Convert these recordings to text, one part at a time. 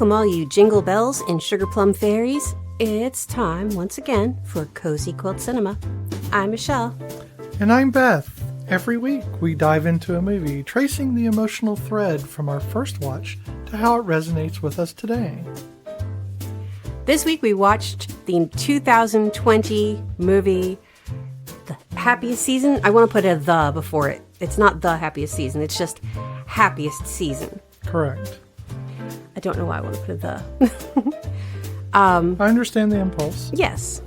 Welcome all you jingle bells and sugar plum fairies. It's time once again for Cozy Quilt Cinema. I'm Michelle. And I'm Beth. Every week we dive into a movie, tracing the emotional thread from our first watch to how it resonates with us today. This week we watched the 2020 movie, The Happiest Season. I want to put a "the" before it. It's not The Happiest Season, it's just Happiest Season. Correct. I don't know why I want to put a "the." I understand the impulse. Yes.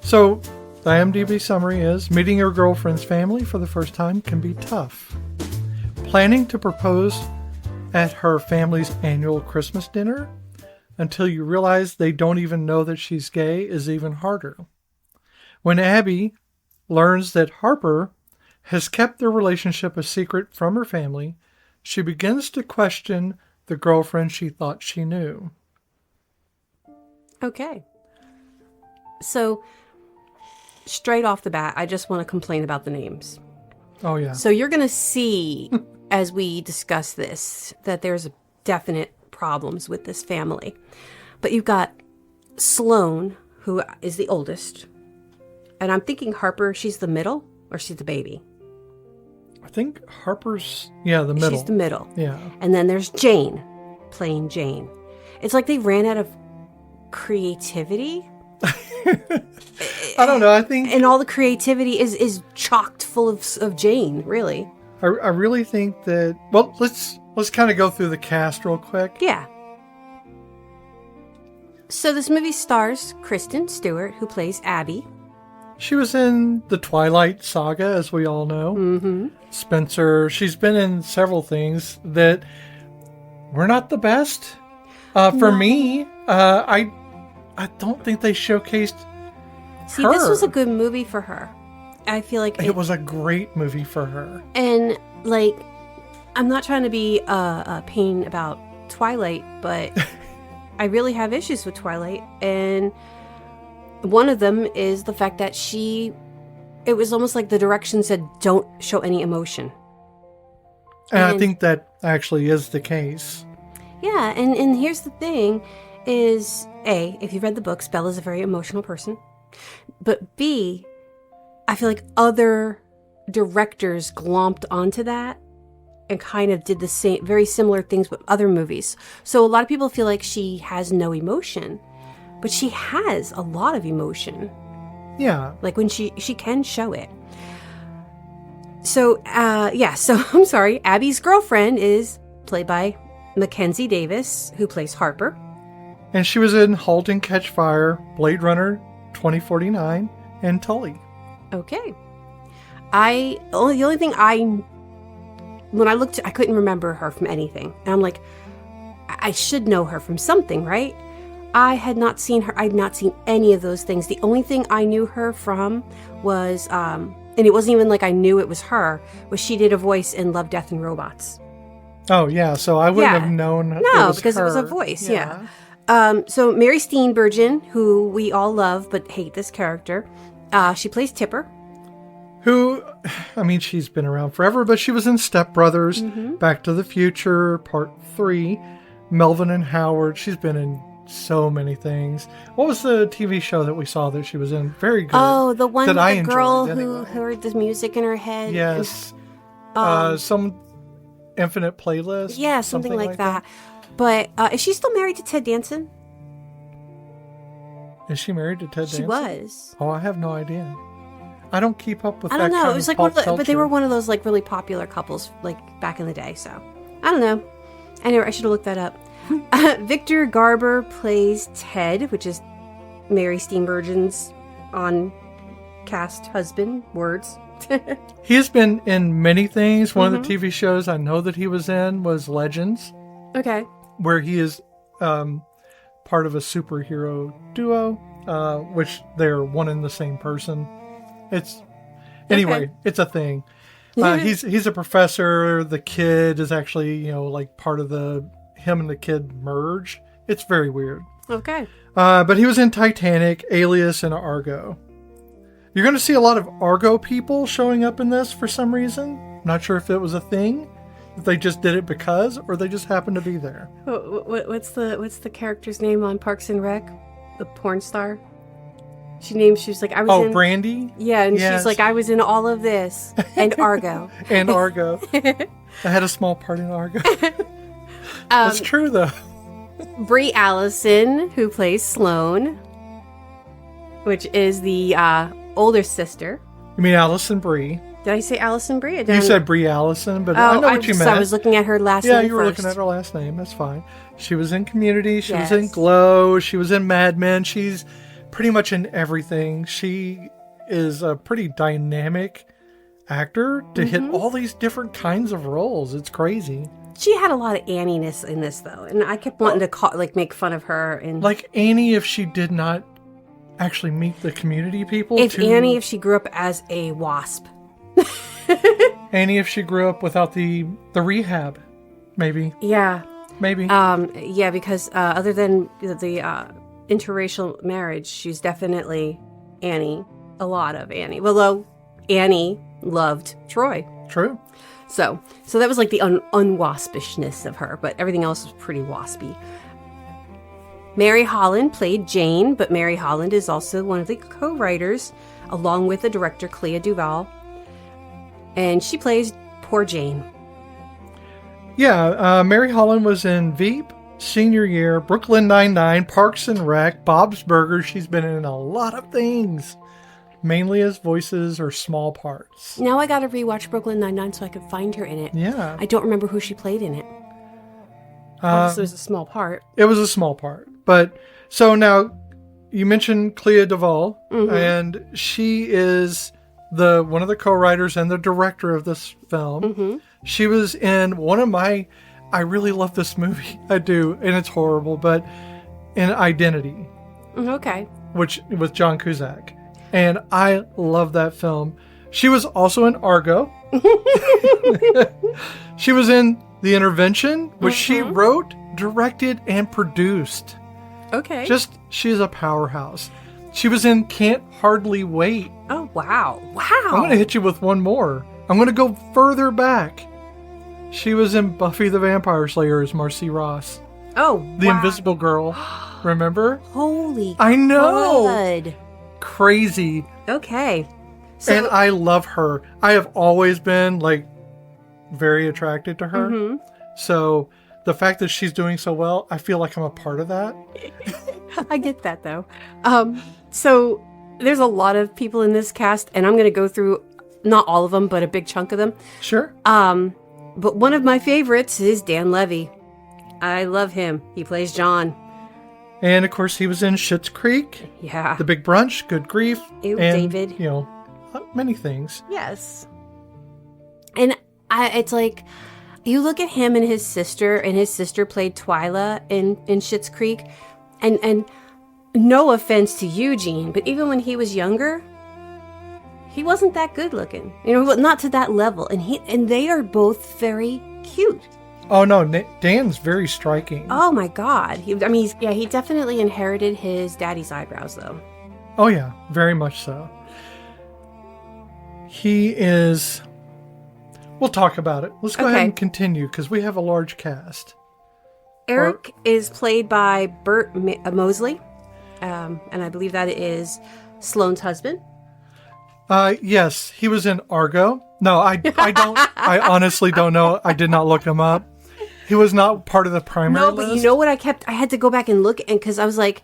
So, the IMDb summary is, meeting your girlfriend's family for the first time can be tough. Planning to propose at her family's annual Christmas dinner until you realize they don't even know that she's gay is even harder. When Abby learns that Harper has kept their relationship a secret from her family, she begins to question the girlfriend she thought she knew. Okay. So, straight off the bat, I just want to complain about the names. Oh, yeah. So you're going to see, as we discuss this, that there's definite problems with this family. But you've got Sloane, who is the oldest. And I'm thinking Harper, she's the middle, or she's the baby? I think Harper's, the middle. She's the middle. Yeah. And then there's Jane, playing Jane. It's like they ran out of creativity. I don't know. I think, and all the creativity is chocked full of Jane. Really. I really think that. Well, let's kind of go through the cast real quick. Yeah. So this movie stars Kristen Stewart, who plays Abby. She was in the Twilight Saga, as we all know. Mm-hmm. Spencer. She's been in several things that were not the best. For me, I don't think they showcased her. This was a good movie for her. I feel like it was a great movie for her. And I'm not trying to be a pain about Twilight, but I really have issues with Twilight, and one of them is the fact that it was almost like the direction said, don't show any emotion. And I think that actually is the case. Yeah, and here's the thing is, A, if you've read the books, Bella's a very emotional person. But B, I feel like other directors glomped onto that and kind of did the same, very similar things with other movies. So a lot of people feel like she has no emotion, but she has a lot of emotion. Yeah. Like when she can show it. So, so I'm sorry. Abby's girlfriend is played by Mackenzie Davis, who plays Harper. And she was in *Halt and Catch Fire*, *Blade Runner 2049*, and *Tully*. Okay. The only thing when I looked, I couldn't remember her from anything. And I'm like, I should know her from something, right? I had not seen her. I'd not seen any of those things. The only thing I knew her from was, and it wasn't even like I knew it was her, was she did a voice in *Love, Death, and Robots*. Oh, yeah. So I wouldn't have known. No, because it was a voice. Yeah. So Mary Steenburgen, who we all love but hate this character, she plays Tipper. Who, she's been around forever, but she was in *Step Brothers*, *Back to the Future*, Part 3, *Melvin and Howard*. She's been in so many things. What was the TV show that we saw that she was in? Very good. Oh, the one with the girl who anyway. heard the music in her head. Yes. Some Infinite Playlist. Yeah, something like that. But is she still married to Ted Danson? Is she married to Ted Danson? She was. Oh, I have no idea. I don't keep up with that. I don't know. Kind it was of like pop but they were culture. one of those really popular couples back in the day. So I don't know. Anyway, I should have looked that up. Victor Garber plays Ted, which is Mary Steenburgen's on-cast husband. Words. He has been in many things. One of the TV shows I know that he was in was Legends. Okay. Where he is part of a superhero duo, which they're one and the same person. It's a thing. He's a professor. The kid is actually part of him and the kid merge. It's very weird. Okay. But he was in Titanic, Alias, and Argo. You're going to see a lot of Argo people showing up in this for some reason. Not sure if it was a thing. They just did it because, or they just happened to be there. What's the character's name on Parks and Rec? The porn star. She was like, I was in... Brandy? Yeah, and she's like, I was in all of this. And Argo. And Argo. I had a small part in Argo. That's true, though. Brie Allison, who plays Sloane, which is the older sister. You mean Allison Brie? Did I say Allison Brie? You said Brie Allison, but I know what you meant. I was looking at her last name Yeah, you were first. looking at her last name. That's fine. She was in Community. She was Yes. in Glow. She was in Mad Men. She's pretty much in everything. She is a pretty dynamic actor to hit all these different kinds of roles. It's crazy. She had a lot of Annie-ness in this, though, and I kept wanting to make fun of her. And Like Annie, if she did not actually meet the Community people. if she grew up as a wasp. Annie, if she grew up without the rehab, maybe. Yeah. Maybe. Yeah, because other than the interracial marriage, she's definitely Annie. A lot of Annie. Although Annie loved Troy. True. So that was like the unwaspishness of her, but everything else was pretty waspy. Mary Holland played Jane, but Mary Holland is also one of the co-writers, along with the director Clea Duvall. And she plays poor Jane. Yeah, Mary Holland was in Veep, Senior Year, Brooklyn Nine-Nine, Parks and Rec, Bob's Burgers. She's been in a lot of things, mainly as voices or small parts. Now I gotta rewatch Brooklyn Nine-Nine so I can find her in it. Yeah. I don't remember who she played in it. Obviously, it was a small part. It was a small part. But, so now, you mentioned Clea Duvall, and she is one of the co-writers and the director of this film. She was in one of I really love this movie. I do, and it's horrible, but in Identity. Okay. With John Cusack. And I love that film. She was also in Argo. She was in The Intervention, which she wrote, directed, and produced. Okay. She's a powerhouse. She was in Can't Hardly Wait. Oh, wow. Wow. I'm going to hit you with one more. I'm going to go further back. She was in Buffy the Vampire Slayer as Marcy Ross. Oh, The Invisible Girl. Remember? Holy I know. God. Crazy. Okay. And I love her. I have always been, very attracted to her. So the fact that she's doing so well, I feel like I'm a part of that. I get that, though. So there's a lot of people in this cast, and I'm going to go through, not all of them, but a big chunk of them. Sure. But one of my favorites is Dan Levy. I love him. He plays John. And, of course, he was in Schitt's Creek. Yeah. The Big Brunch, Good Grief. Ew, and, David. Many things. Yes. And it's like, you look at him and his sister played Twyla in Schitt's Creek, and no offense to Eugene, but even when he was younger, he wasn't that good looking. Not to that level. And they are both very cute. Oh, no, Dan's very striking. Oh, my God. He definitely inherited his daddy's eyebrows, though. Oh, yeah, very much so. He is... We'll talk about it. Let's go ahead and continue, because we have a large cast. Eric is played by Bert Mosley, and I believe that is Sloane's husband. Yes, he was in Argo. No, I don't. I honestly don't know. I did not look him up. He was not part of the primary list. No, but you know what? I had to go back and look, and because I was like,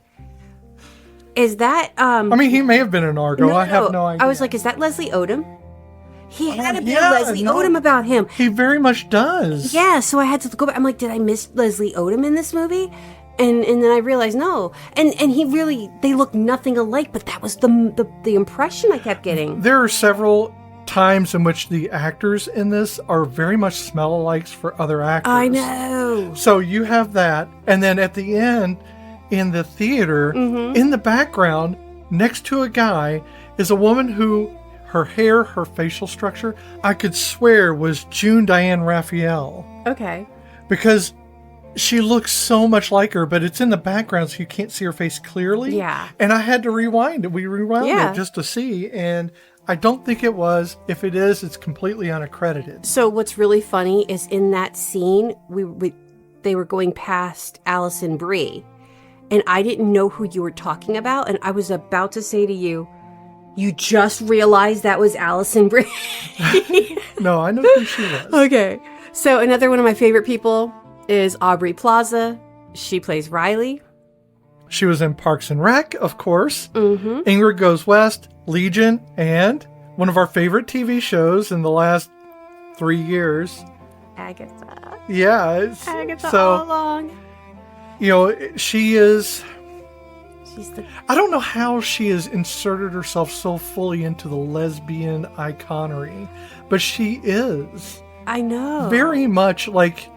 is that... I mean, he may have been in Argo. No, I have no idea. I was like, is that Leslie Odom? He had to be yeah, Leslie Odom about him. He very much does. Yeah, so I had to go back. I'm like, did I miss Leslie Odom in this movie? And then I realized no. And he really, they look nothing alike, but that was the impression I kept getting. There are several times in which the actors in this are very much smell-alikes for other actors. I know. So you have that, and then at the end, in the theater, in the background, next to a guy, is a woman who, her hair, her facial structure, I could swear was June Diane Raphael. Okay. Because she looks so much like her, but it's in the background, so you can't see her face clearly. Yeah. And I had to rewind it. We rewound Yeah. it just to see, and I don't think it was. If it is, it's completely unaccredited. So what's really funny is in that scene, they were going past Allison Brie, and I didn't know who you were talking about, and I was about to say to you, you just realized that was Allison Brie. No, I know who she was. Okay. So another one of my favorite people is Aubrey Plaza. She plays Riley. She was in Parks and Rec, of course. Mm-hmm. Ingrid Goes West, Legion, and one of our favorite TV shows in the last 3 years. Agatha. Yeah. Agatha all along. She is... She's the... I don't know how she has inserted herself so fully into the lesbian iconery, but she is. I know. Very much like...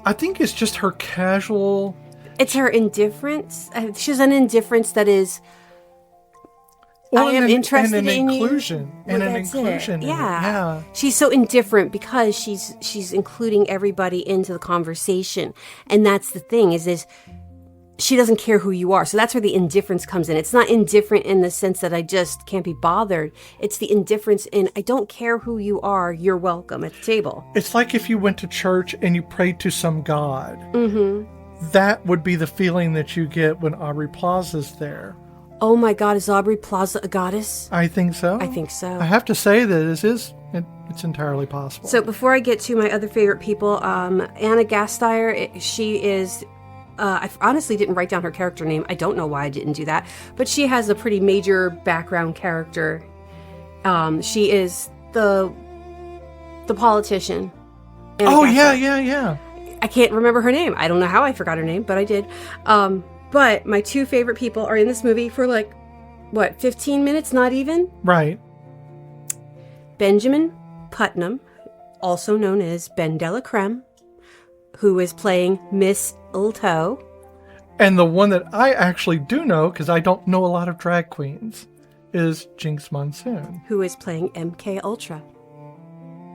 I think it's just her casual... It's her indifference. She has an indifference that is... I am interested and in inclusion, you. And an inclusion. Yeah. She's so indifferent because she's including everybody into the conversation. And that's the thing is she doesn't care who you are. So that's where the indifference comes in. It's not indifferent in the sense that I just can't be bothered. It's the indifference in I don't care who you are. You're welcome at the table. It's like if you went to church and you prayed to some god. Mm-hmm. That would be the feeling that you get when Aubrey Plaza's there. Oh my God, is Aubrey Plaza a goddess? I think so. I think so. I have to say that it's entirely possible. So before I get to my other favorite people, Anna Gasteyer, she is... I honestly didn't write down her character name. I don't know why I didn't do that. But she has a pretty major background character. She is the politician. Anna Gasteyer. Yeah. I can't remember her name. I don't know how I forgot her name, but I did. But my two favorite people are in this movie for 15 minutes, not even? Right. Benjamin Putnam, also known as Ben de la Creme, who is playing Miss Ilto. And the one that I actually do know, because I don't know a lot of drag queens, is Jinx Monsoon. Who is playing MK Ultra.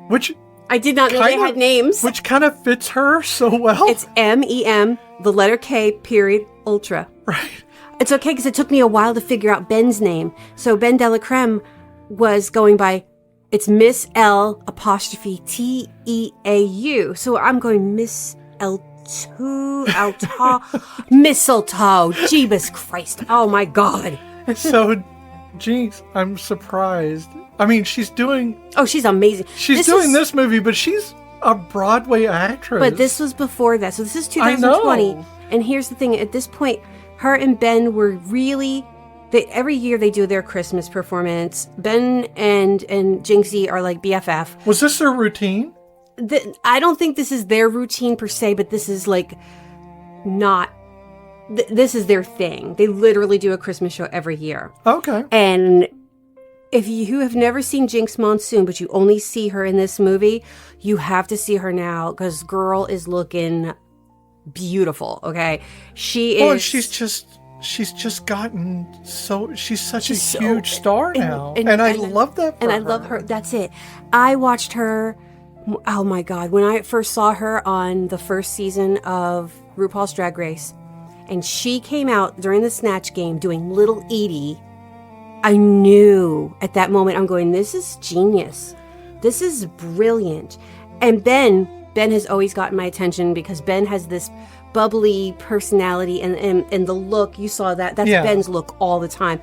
Which... I did not know they had names. Which kind of fits her so well. It's MEM, the letter K, period, Ultra. Right. It's okay because it took me a while to figure out Ben's name. So Ben de la Creme was going by, it's Miss L apostrophe T-E-A-U. So I'm going Miss Mistletoe. Jeebus Christ. Oh my God. So, Jinx, I'm surprised. I mean, she's doing... Oh, she's amazing. She's doing this movie, but she's a Broadway actress. But this was before that. So this is 2020. I know. And here's the thing. At this point, her and Ben were really... every year they do their Christmas performance. Ben and Jinxie are like BFF. Was this their routine? I don't think this is their routine per se, but this is not... this is their thing. They literally do a Christmas show every year. Okay. And... if you have never seen Jinx Monsoon, but you only see her in this movie, you have to see her now because girl is looking beautiful. Okay, she is. Well, she's just gotten so. She's such a huge star now, and I love that. And I love her. That's it. I watched her. Oh my God! When I first saw her on the first season of RuPaul's Drag Race, and she came out during the Snatch Game doing Little Edie. I knew at that moment, I'm going, this is genius. This is brilliant. And Ben has always gotten my attention because Ben has this bubbly personality and the look. You saw that. That's Ben's look all the time.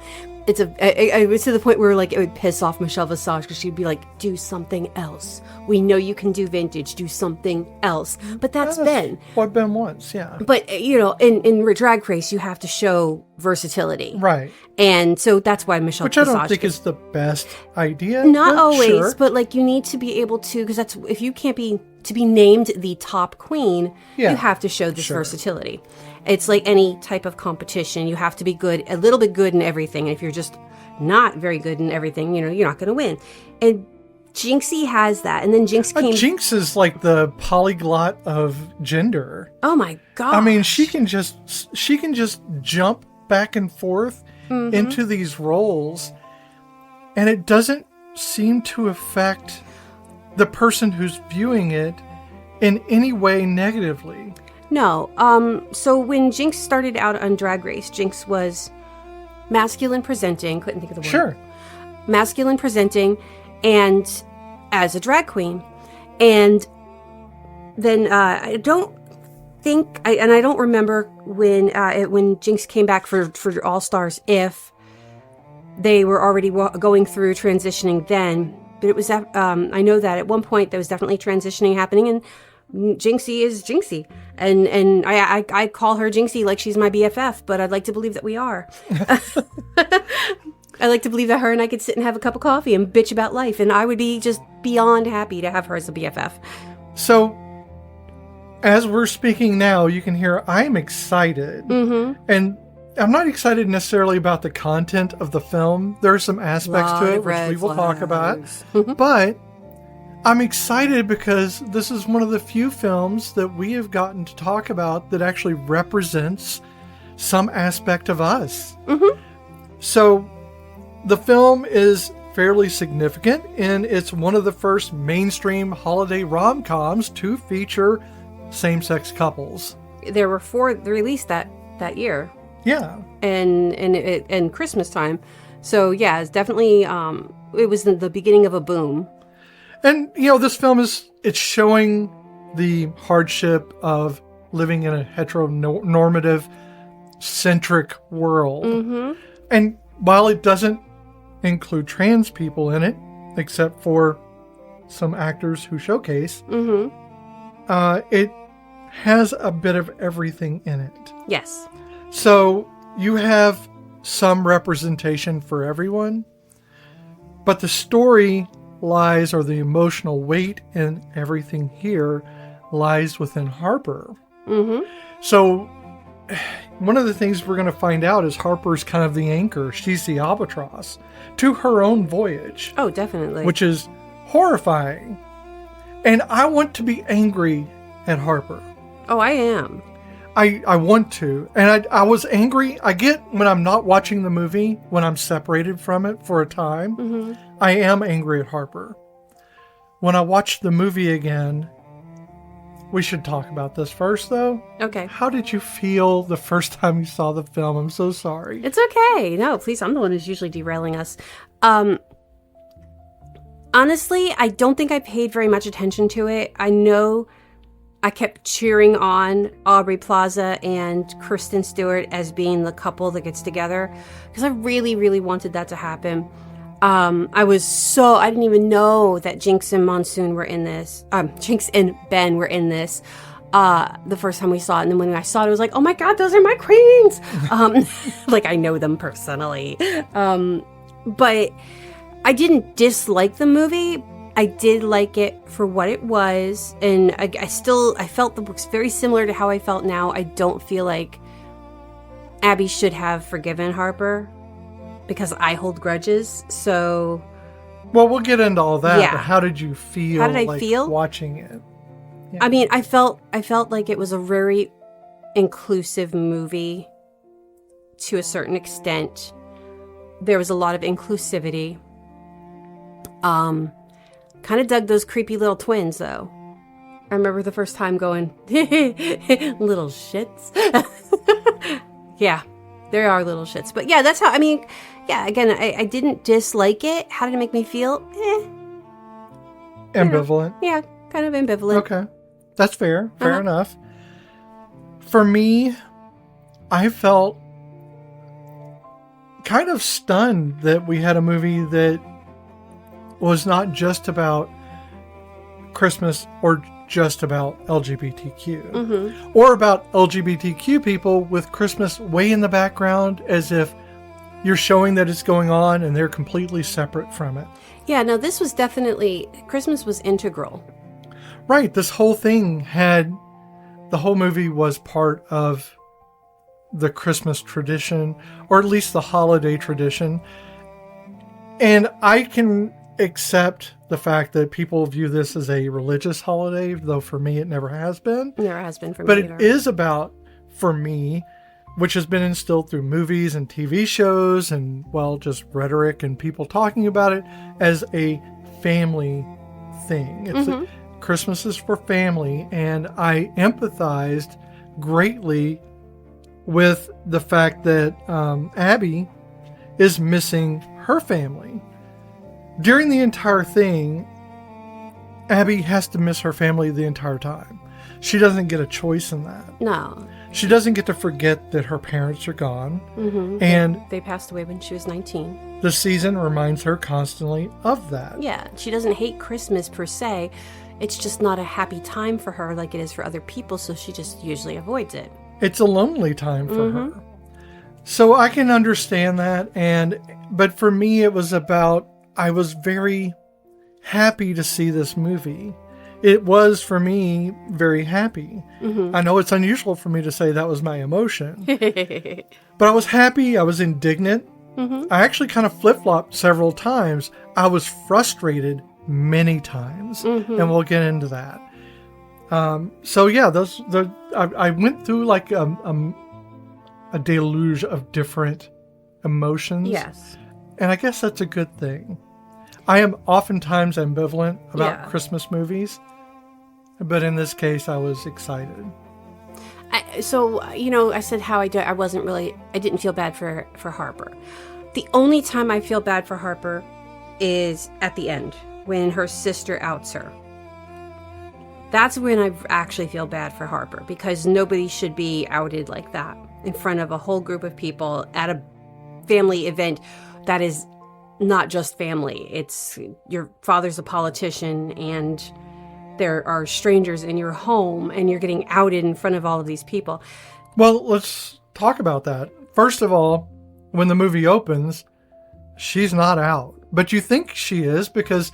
It was to the point where it would piss off Michelle Visage because she'd be like, do something else. We know you can do vintage. Do something else. But that's Ben. What Ben wants, yeah. But, in Drag Race, you have to show versatility. Right. And so that's why Michelle Visage... Which I don't think is the best idea. Not always, sure. But you need to be able to, because that's, if you can't be, to be named the top queen, you have to show this versatility. It's like any type of competition. You have to be good, a little bit good in everything. And if you're just not very good in everything, you're not going to win. And Jinxie has that. And then Jinx came... Jinx is like the polyglot of gender. Oh my God. I mean, she can just jump back and forth into these roles. And it doesn't seem to affect the person who's viewing it in any way negatively. No. So when Jinx started out on Drag Race, Jinx was masculine presenting. Couldn't think of the word. Sure. masculine presenting, and as a drag queen. And then I don't think, I don't remember when Jinx came back for All Stars, if they were already going through transitioning then. But it was, I know that at one point there was definitely transitioning happening, and Jinxie is Jinxie. And I call her Jinxie like she's my BFF, but I'd like to believe that we are. I like to believe that her and I could sit and have a cup of coffee and bitch about life, and I would be just beyond happy to have her as a BFF. So, as we're speaking now, you can hear I'm excited. Mm-hmm. And I'm not excited necessarily about the content of the film. There are some aspects to it, which we will talk about. But I'm excited because this is one of the few films that we have gotten to talk about that actually represents some aspect of us. Mm-hmm. So, the film is fairly significant, and it's one of the first mainstream holiday rom-coms to feature same-sex couples. There were 4 released that year. Yeah. And Christmas time. So yeah, it's definitely it was the beginning of a boom. And this film it's showing the hardship of living in a heteronormative centric world. Mm-hmm. And while it doesn't include trans people in it, except for some actors who showcase, it has a bit of everything in it. Yes. So you have some representation for everyone, but the story lies, or the emotional weight in everything here lies within Harper. Mm-hmm. So one of the things we're going to find out is Harper's kind of the anchor. She's the albatross to her own voyage. Oh, definitely. Which is horrifying. And I want to be angry at Harper. Oh, I am. I want to. And I was angry. I get when I'm not watching the movie, when I'm separated from it for a time, I am angry at Harper. When I watch the movie again, we should talk about this first, though. Okay. How did you feel the first time you saw the film? I'm so sorry. It's okay. No, please. I'm the one who's usually derailing us. Honestly, I don't think I paid very much attention to it. I know I kept cheering on Aubrey Plaza and Kristen Stewart as being the couple that gets together, because I really, really wanted that to happen. I didn't even know that Jinx and Monsoon were in this. Jinx and Ben were in this the first time we saw it. And then when I saw it, I was like, oh my God, those are my queens. Like I know them personally. But I didn't dislike the movie. I did like it for what it was. And I felt the book's very similar to how I felt now. I don't feel like Abby should have forgiven Harper, because I hold grudges. So, well, we'll get into all that. Yeah. But how did you feel? How did I feel watching it? Yeah. I mean, I felt like it was a very inclusive movie to a certain extent. There was a lot of inclusivity. Kind of dug those creepy little twins, though. I remember the first time going, little shits. Yeah, there are little shits. But yeah, that's how, I mean, yeah, again, I didn't dislike it. How did it make me feel? Ambivalent. Yeah, kind of ambivalent. Okay. That's fair. Fair enough. For me, I felt kind of stunned that we had a movie that was not just about Christmas or just about LGBTQ, or about LGBTQ people with Christmas way in the background, as if you're showing that it's going on and they're completely separate from it. Yeah, no, this was definitely, Christmas was integral. Right. This whole thing the whole movie was part of the Christmas tradition, or at least the holiday tradition. And I can accept the fact that people view this as a religious holiday, though for me it never has been. Never has been for me But either. it is about, for me, which has been instilled through movies and TV shows and, well, just rhetoric and people talking about it as a family thing. It's Christmas is for family, and I empathized greatly with the fact that Abby is missing her family. during the entire thing, Abby has to miss her family the entire time. She doesn't get a choice in that. No. She doesn't get to forget that her parents are gone. Mm-hmm. And they passed away when she was 19. The season reminds her constantly of that. Yeah. She doesn't hate Christmas per se. It's just not a happy time for her like it is for other people, so she just usually avoids it. It's a lonely time for her. So I can understand that. But for me, it was about, I was very happy to see this movie. It was, for me, very happy. I know it's unusual for me to say that was my emotion. But I was happy. I was indignant. I actually kind of flip-flopped several times. I was frustrated many times. And we'll get into that. So yeah, I went through like a deluge of different emotions. Yes. And I guess that's a good thing. I am oftentimes ambivalent about Christmas movies, but in this case, I was excited. I said how I didn't feel bad for Harper. The only time I feel bad for Harper is at the end, when her sister outs her. That's when I actually feel bad for Harper, because nobody should be outed like that in front of a whole group of people at a family event that is not just family. It's your father's a politician and there are strangers in your home and you're getting outed in front of all of these people. Well, let's talk about that. First of all, when the movie opens, she's not out. But you think she is, because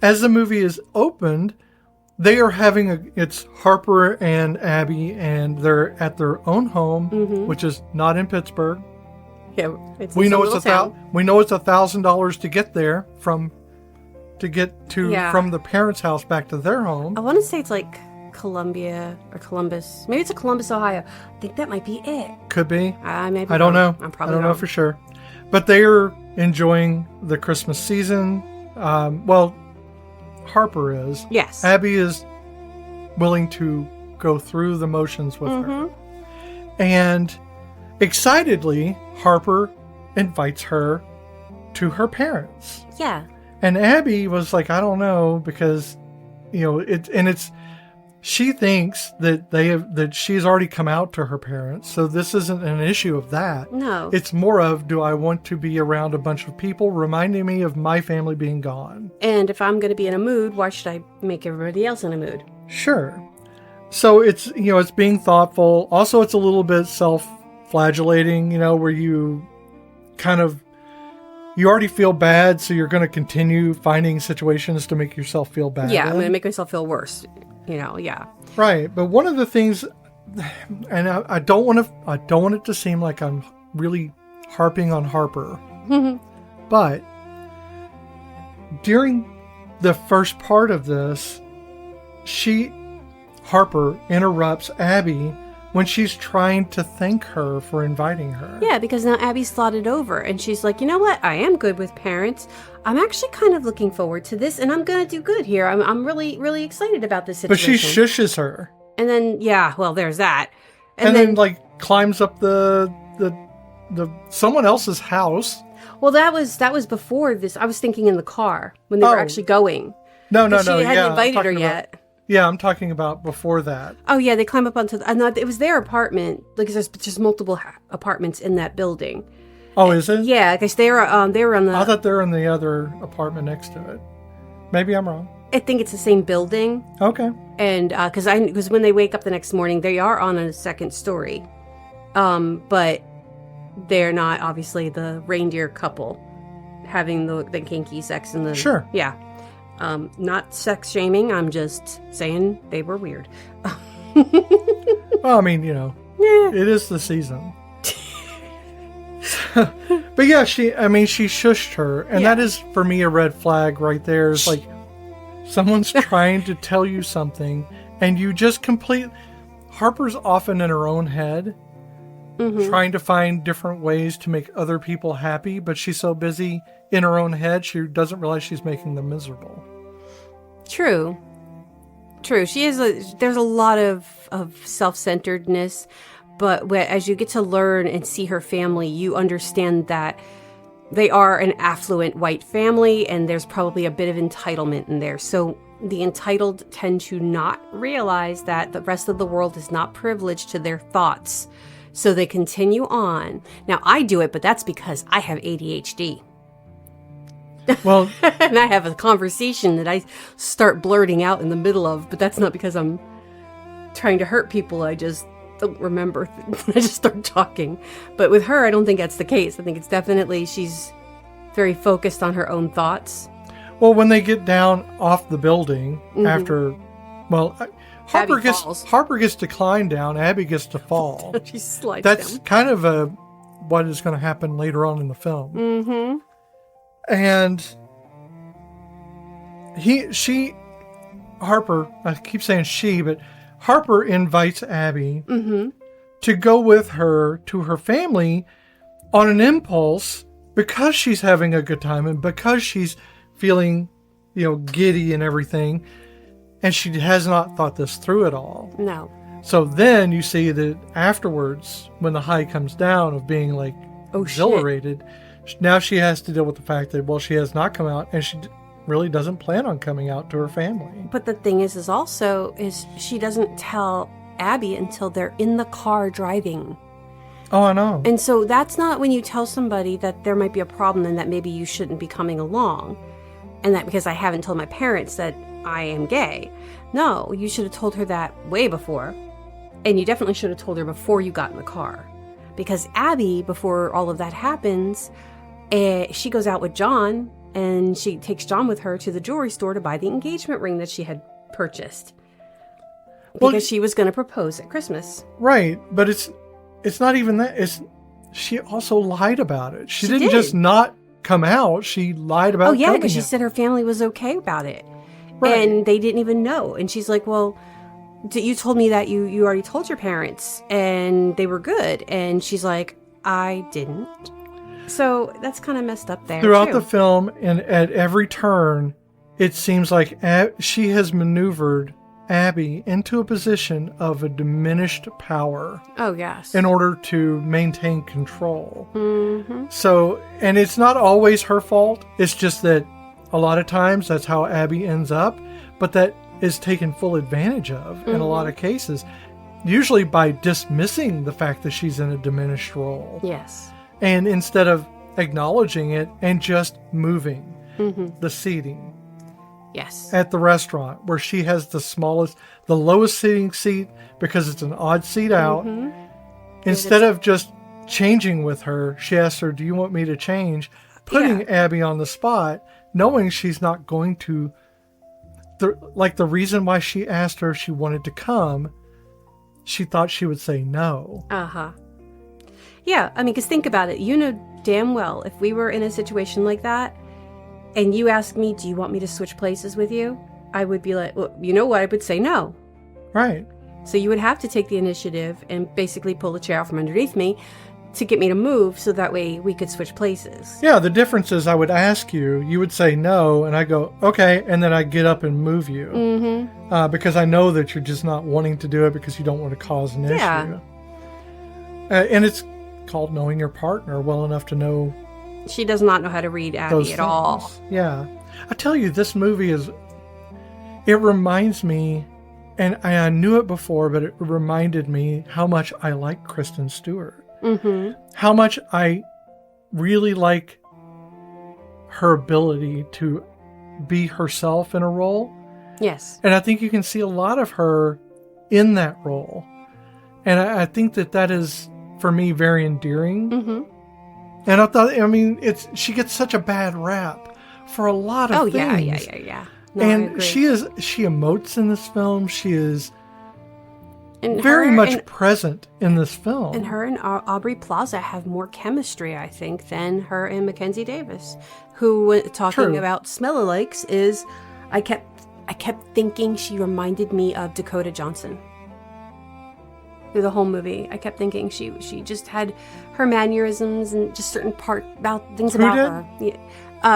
as the movie is opened, they are it's Harper and Abby, and they're at their own home, which is not in Pittsburgh. Yeah, we know it's $1,000 to get there from the parents' house back to their home. I want to say it's like Columbia or Columbus. Maybe it's a Columbus, Ohio. I think that might be it. Could be. Maybe I don't know. I'm probably I don't know for sure. But they are enjoying the Christmas season. Harper is. Yes. Abby is willing to go through the motions with her. And excitedly, Harper invites her to her parents. Yeah. And Abby was like, I don't know, because, she thinks that she's already come out to her parents. So this isn't an issue of that. No. It's more of, do I want to be around a bunch of people reminding me of my family being gone? And if I'm going to be in a mood, why should I make everybody else in a mood? Sure. So it's being thoughtful. Also, it's a little bit self-flagellating, where you you already feel bad, so you're going to continue finding situations to make yourself feel bad. Yeah, I'm going to make myself feel worse. Yeah. Right, but one of the things, and I don't want it to seem like I'm really harping on Harper, but during the first part of this, Harper interrupts Abby when she's trying to thank her for inviting her. Yeah, because now Abby's thought it over, and she's like, you know what? I am good with parents. I'm actually kind of looking forward to this, and I'm going to do good here. I'm really, really excited about this situation. But she shushes her. And then, there's that. And then climbs up the someone else's house. Well, that was before this. I was thinking in the car when they were actually going. No. She hadn't invited her yet. Yeah, I'm talking about before that. Oh, yeah, they climb up onto it was their apartment, because there's just multiple apartments in that building. Oh, is it? Yeah, because they were on the... I thought they were in the other apartment next to it. Maybe I'm wrong. I think it's the same building. Okay. And because when they wake up the next morning, they are on a second story. But they're not, obviously, the reindeer couple having the kinky sex in the... Sure. Yeah. Not sex shaming. I'm just saying they were weird. Well, I mean, it is the season. But yeah, she shushed her, and that is for me a red flag right there. It's like someone's trying to tell you something, and you just Harper's often in her own head, trying to find different ways to make other people happy, but she's so busy in her own head, she doesn't realize she's making them miserable. True. There's a lot of self-centeredness, but as you get to learn and see her family, you understand that they are an affluent white family, and there's probably a bit of entitlement in there. So the entitled tend to not realize that the rest of the world is not privileged to their thoughts. So they continue on. Now, I do it, but that's because I have ADHD. Well, and I have a conversation that I start blurting out in the middle of, but that's not because I'm trying to hurt people. I just don't remember. I just start talking. But with her, I don't think that's the case. I think it's definitely she's very focused on her own thoughts. well, when they get down off the building after, well, Harper gets to climb down. Abby gets to fall. She slides That's down. kind of what is going to happen later on in the film. Mm-hmm. And Harper, I keep saying she, but Harper invites Abby to go with her to her family on an impulse because she's having a good time and because she's feeling, giddy and everything. And she has not thought this through at all. No. So then you see that afterwards, when the high comes down of being like exhilarated, now she has to deal with the fact that, well, she has not come out and she really doesn't plan on coming out to her family. But the thing is she doesn't tell Abby until they're in the car driving. Oh, I know. And so that's not when you tell somebody that there might be a problem and that maybe you shouldn't be coming along. And that because I haven't told my parents that I am gay. No, you should have told her that way before. And you definitely should have told her before you got in the car. Because Abby, before all of that happens, she goes out with John and she takes John with her to the jewelry store to buy the engagement ring that she had purchased. Because she was going to propose at Christmas. Right, but it's not even that. She also lied about it. She didn't did. just not come out. She lied about yeah, coming because she out. said her family was okay about it. Right. And they didn't even know. And she's like, well, you told me that you already told your parents and they were good. And she's like, I didn't. So that's kind of messed up there. Throughout too. the film and at every turn, it seems like she has maneuvered Abby into a position of a diminished power. Oh, yes. In order to maintain control. Mm-hmm. So, and it's not always her fault. It's just that a lot of times that's how Abby ends up, but that is taken full advantage of in a lot of cases, usually by dismissing the fact that she's in a diminished role. Yes. And instead of acknowledging it and just moving the seating. Yes. At the restaurant where she has the lowest sitting seat because it's an odd seat out. Instead of just changing with her, she asks her, do you want me to change? Putting Abby on the spot, knowing she's not going to, the reason why she asked her if she wanted to come, she thought she would say no. Uh-huh. Yeah, I mean, because think about it. You know damn well, if we were in a situation like that, and you asked me, do you want me to switch places with you? I would be like, well, you know what? I would say no. Right. So you would have to take the initiative and basically pull the chair out from underneath me to get me to move so that way we could switch places. Yeah, the difference is I would ask you, you would say no, and I go, okay, and then I get up and move you. Because I know that you're just not wanting to do it because you don't want to cause an issue. And it's called knowing your partner well enough to know. She does not know how to read Abby at all. Yeah. I tell you, this movie it reminds me, and I knew it before, but it reminded me how much I like Kristen Stewart. How much I really like her ability to be herself in a role. Yes. And I think you can see a lot of her in that role. And I think that is, for me, very endearing. And I thought, she gets such a bad rap for a lot of things. Yeah. No, and she emotes in this film. She is and very much present in this film. And her and Aubrey Plaza have more chemistry, I think, than her and Mackenzie Davis, who, talking about smell-alikes, is I kept thinking she reminded me of Dakota Johnson. Through the whole movie, I kept thinking she just had her mannerisms and just certain things about her. Yeah.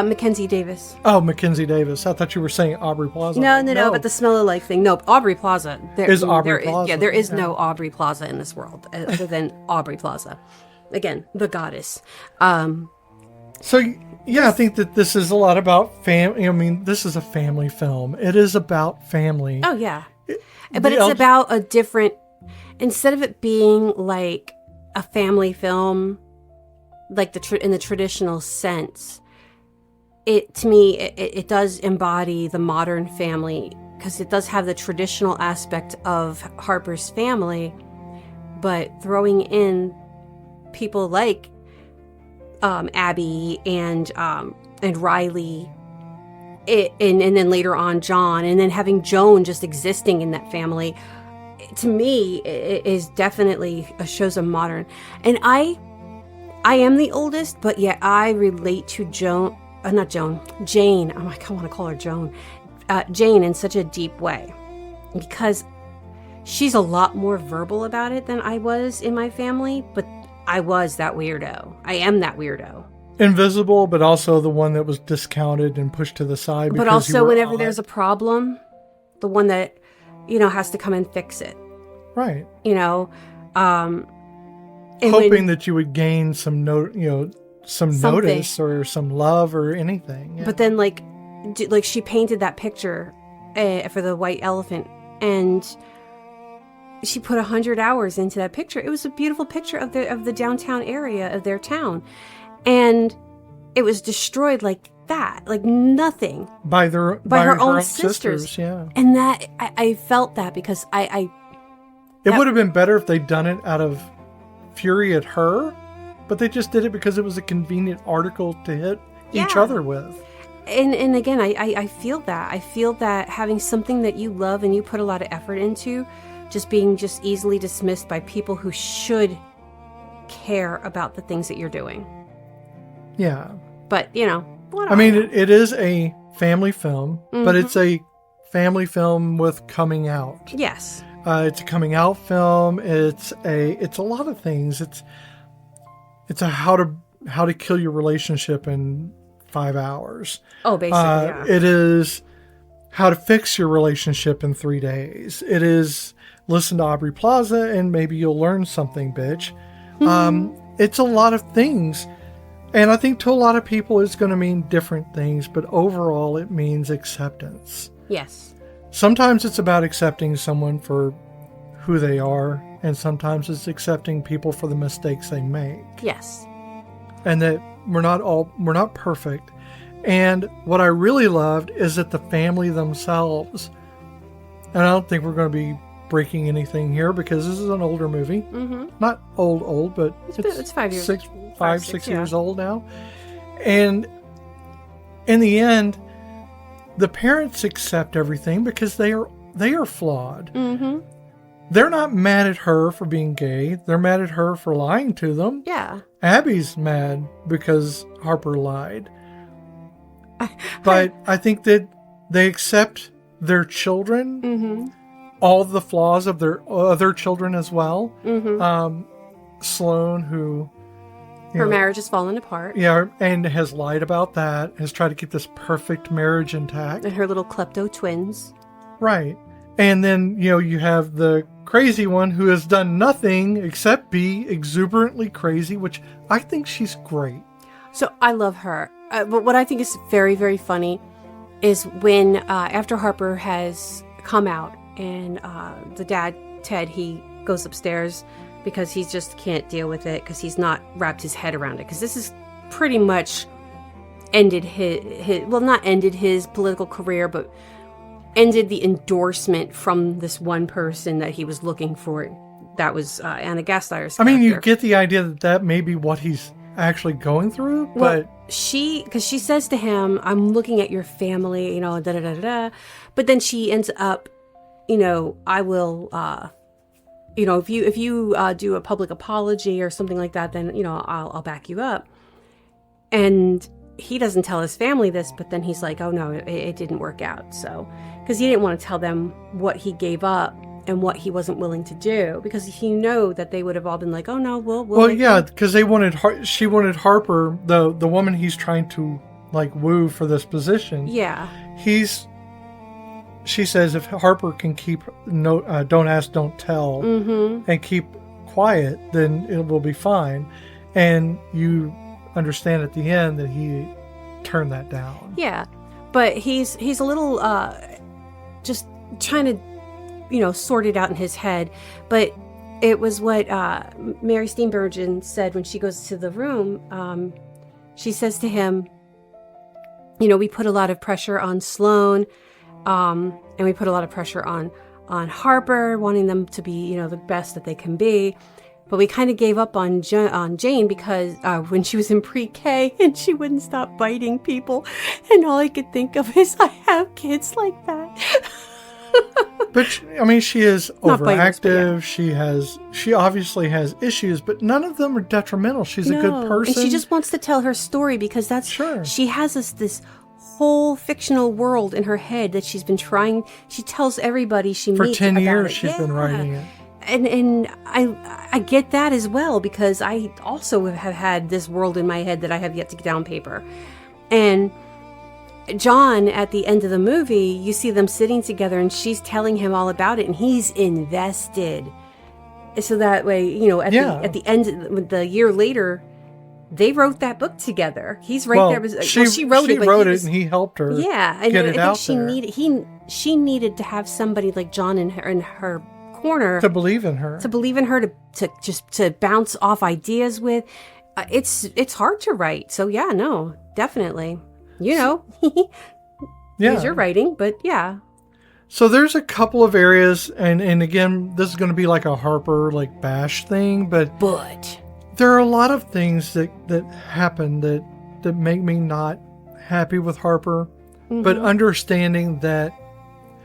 Mackenzie Davis. Oh, Mackenzie Davis. I thought you were saying Aubrey Plaza. No, but the smell-alike thing. No, Aubrey Plaza. Aubrey Plaza. Yeah, there is no Aubrey Plaza in this world other than Aubrey Plaza. Again, the goddess. So, yeah, I think that this is a lot about family. I mean, this is a family film. It is about family. Oh, yeah. But it's about a different, instead of it being like a family film, like in the traditional sense, to me, it does embody the modern family, because it does have the traditional aspect of Harper's family, but throwing in people like Abby and Riley, and then later on John, and then having Joan just existing in that family, to me, it is definitely shows a modern. And I am the oldest, but yet I relate to Jane. Oh my God, I want to call her Joan. Jane in such a deep way, because she's a lot more verbal about it than I was in my family, but I was that weirdo. I am that weirdo. Invisible, but also the one that was discounted and pushed to the side. But also whenever there's a problem, the one that, has to come and fix it. Right. Hoping that you would gain some notice or some love or anything. Yeah. But then like she painted that picture for the white elephant, and she put 100 hours into that picture. It was a beautiful picture of the downtown area of their town, and it was destroyed like that, like nothing, by her own sisters. Yeah. And that I felt that, because it would have been better if they'd done it out of fury at her, but they just did it because it was a convenient article to hit each other with. And again, I feel that. I feel that having something that you love and you put a lot of effort into, just being just easily dismissed by people who should care about the things that you're doing. Yeah. But, I mean, it is a family film, but it's a family film with coming out. Yes. It's a coming out film. It's a lot of things. It's a how to kill your relationship in 5 hours. Oh, basically, yeah. It is how to fix your relationship in 3 days. It is listen to Aubrey Plaza and maybe you'll learn something, bitch. It's a lot of things. And I think to a lot of people it's going to mean different things, but overall it means acceptance. Yes. Sometimes it's about accepting someone for who they are, and sometimes it's accepting people for the mistakes they make. Yes. And that we're not perfect. And what I really loved is that the family themselves, and I don't think we're going to be breaking anything here because this is an older movie. Mm-hmm. Not old, but it's 5 years. 6 years old now. And in the end, the parents accept everything because they are flawed. Mm-hmm. They're not mad at her for being gay. They're mad at her for lying to them. Yeah. Abby's mad because Harper lied. But I think that they accept their children, all the flaws of their other children as well. Mm-hmm. Sloane, who... Her marriage has fallen apart. Yeah, and has lied about that, has tried to keep this perfect marriage intact. And her little klepto twins. Right. And then, you have the crazy one who has done nothing except be exuberantly crazy, which I think she's great. So I love her. But what I think is very, very funny is when, after Harper has come out and the dad, Ted, he goes upstairs because he just can't deal with it because he's not wrapped his head around it. Because this is pretty much ended not ended his political career, but ended the endorsement from this one person that he was looking for. That was Anna Gasteier's character. I mean, you get the idea that may be what he's actually going through, but... Well, because she says to him, I'm looking at your family, da-da-da-da-da. But then she ends up, I will... if you do a public apology or something like that, then, I'll back you up. And he doesn't tell his family this, but then he's like, oh no, it didn't work out. So, because he didn't want to tell them what he gave up and what he wasn't willing to do, because he knew that they would have all been like, oh no, we'll well, yeah, because she wanted Harper, the woman he's trying to like woo for this position. Yeah. She says if Harper can keep don't ask, don't tell, and keep quiet, then it will be fine. And you understand at the end that he turned that down. Yeah, but he's a little just trying to, sort it out in his head. But it was what Mary Steenburgen said when she goes to the room. She says to him, we put a lot of pressure on Sloane, and we put a lot of pressure on Harper, wanting them to be, the best that they can be. But we kind of gave up on Jane because when she was in pre-K and she wouldn't stop biting people. And all I could think of is, I have kids like that. But, she is overactive. Biters, She obviously has issues, but none of them are detrimental. She's a good person. And she just wants to tell her story because she has this whole fictional world in her head that she's been trying. She tells everybody she meets about it. For 10 years she's been writing it. And I get that as well, because I also have had this world in my head that I have yet to get down paper. And John, at the end of the movie, you see them sitting together and she's telling him all about it and he's invested. So that way, at the end, the year later, they wrote that book together. He's right there. She wrote it and he helped her. Yeah, and I think she needed to have somebody like John in her corner to believe in her, to bounce off ideas with. It's hard to write, so yeah, no, definitely, yeah, use your writing, but yeah. So there's a couple of areas, and again, this is going to be like a Harper bash thing, but there are a lot of things that happen that make me not happy with Harper, but understanding that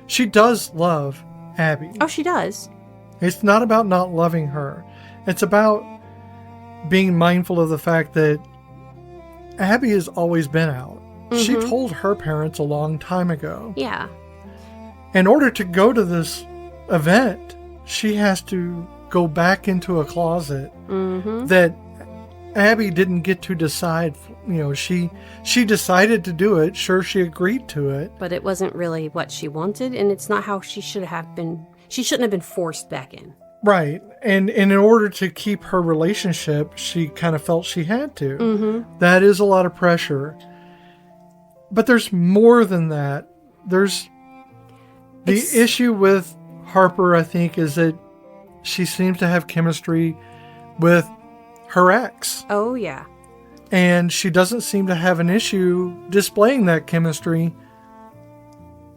she does love Abby. Oh, she does. It's not about not loving her. It's about being mindful of the fact that Abby has always been out. She told her parents a long time ago. Yeah. In order to go to this event, she has to go back into a closet that Abby didn't get to decide. She decided to do it. Sure, she agreed to it. But it wasn't really what she wanted, and it's not how she should have been. She shouldn't have been forced back in. Right. And in order to keep her relationship, she kind of felt she had to. That is a lot of pressure. But there's more than that. There's the issue with Harper, I think, is that she seems to have chemistry with her ex. Oh, yeah. And she doesn't seem to have an issue displaying that chemistry,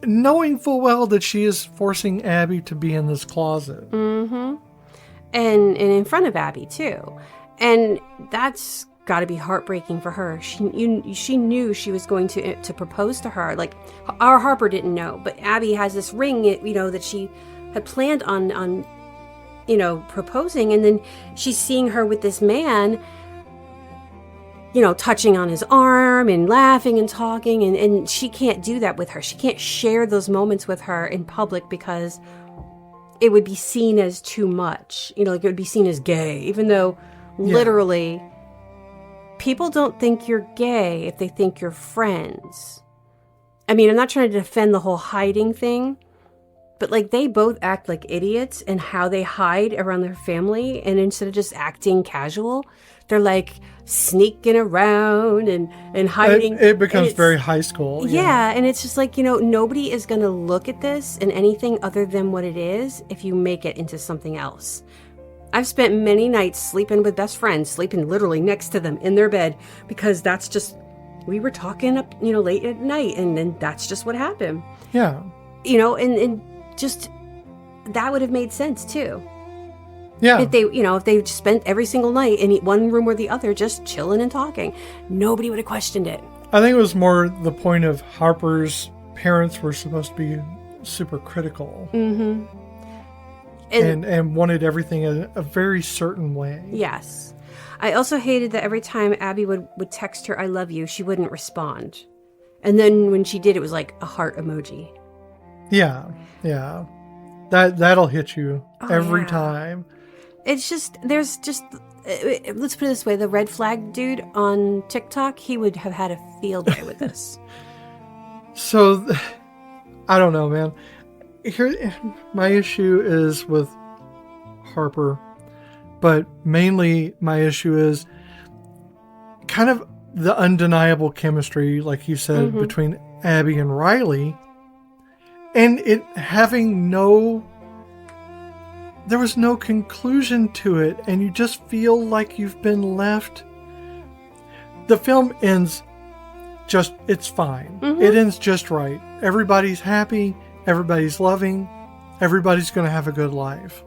knowing full well that she is forcing Abby to be in this closet. And in front of Abby, too. And that's got to be heartbreaking for her. She knew she was going to propose to her. Our Harper didn't know, but Abby has this ring, that she had planned on proposing, and then she's seeing her with this man, touching on his arm and laughing and talking, and she can't do that with her. She can't share those moments with her in public because it would be seen as too much. It would be seen as gay, even though literally people don't think you're gay if they think you're friends. I mean, I'm not trying to defend the whole hiding thing, but they both act like idiots in how they hide around their family. And instead of just acting casual, they're sneaking around and hiding. It becomes very high school. Yeah. And it's just nobody is going to look at this in anything other than what it is if you make it into something else. I've spent many nights sleeping with best friends, sleeping literally next to them in their bed, because that's just, we were talking up, late at night, and then that's just what happened. Yeah. And just, that would have made sense too. Yeah. If they spent every single night in one room or the other just chilling and talking, nobody would have questioned it. I think it was more the point of Harper's parents were supposed to be super critical. And wanted everything a very certain way. Yes. I also hated that every time Abby would text her, "I love you," she wouldn't respond. And then when she did, it was like a heart emoji. Yeah. Yeah. That'll hit you every time. It's just, let's put it this way, the red flag dude on TikTok, he would have had a field day with this. So, I don't know, man. Here, my issue is with Harper, but mainly my issue is kind of the undeniable chemistry, like you said, between Abby and Riley, and it having there was no conclusion to it, and you just feel like you've been left. The film ends it's fine. It ends just right. Everybody's happy, everybody's loving, everybody's going to have a good life.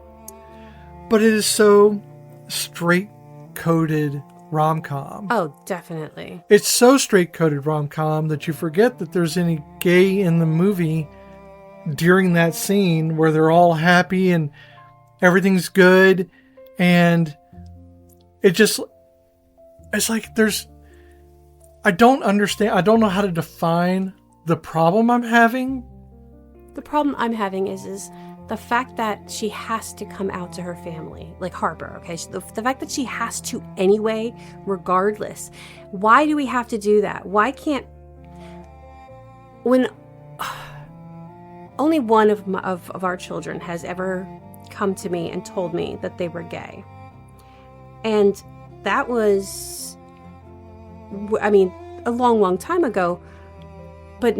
But it is so straight-coded rom-com. Oh, definitely. It's so straight-coded rom-com that you forget that there's any gay in the movie during that scene where they're all happy and everything's good. And it's like I don't understand. I don't know how to define the problem I'm having. The problem I'm having is the fact that she has to come out to her family, like Harper, okay? The fact that she has to anyway, regardless. Why do we have to do that? Why can't... When... Only one of our children has ever come to me and told me that they were gay. And that was... I mean, a long, long time ago. But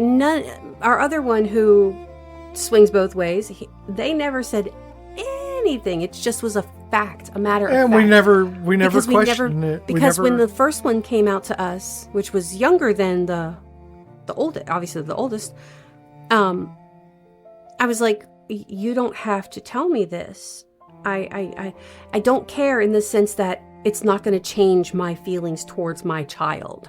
our other one who swings both ways, they never said anything. It just was a fact, a matter of fact. And we never questioned it. Because when the first one came out to us, which was younger than the oldest, obviously the oldest, I was like, you don't have to tell me this. I don't care in the sense that it's not going to change my feelings towards my child.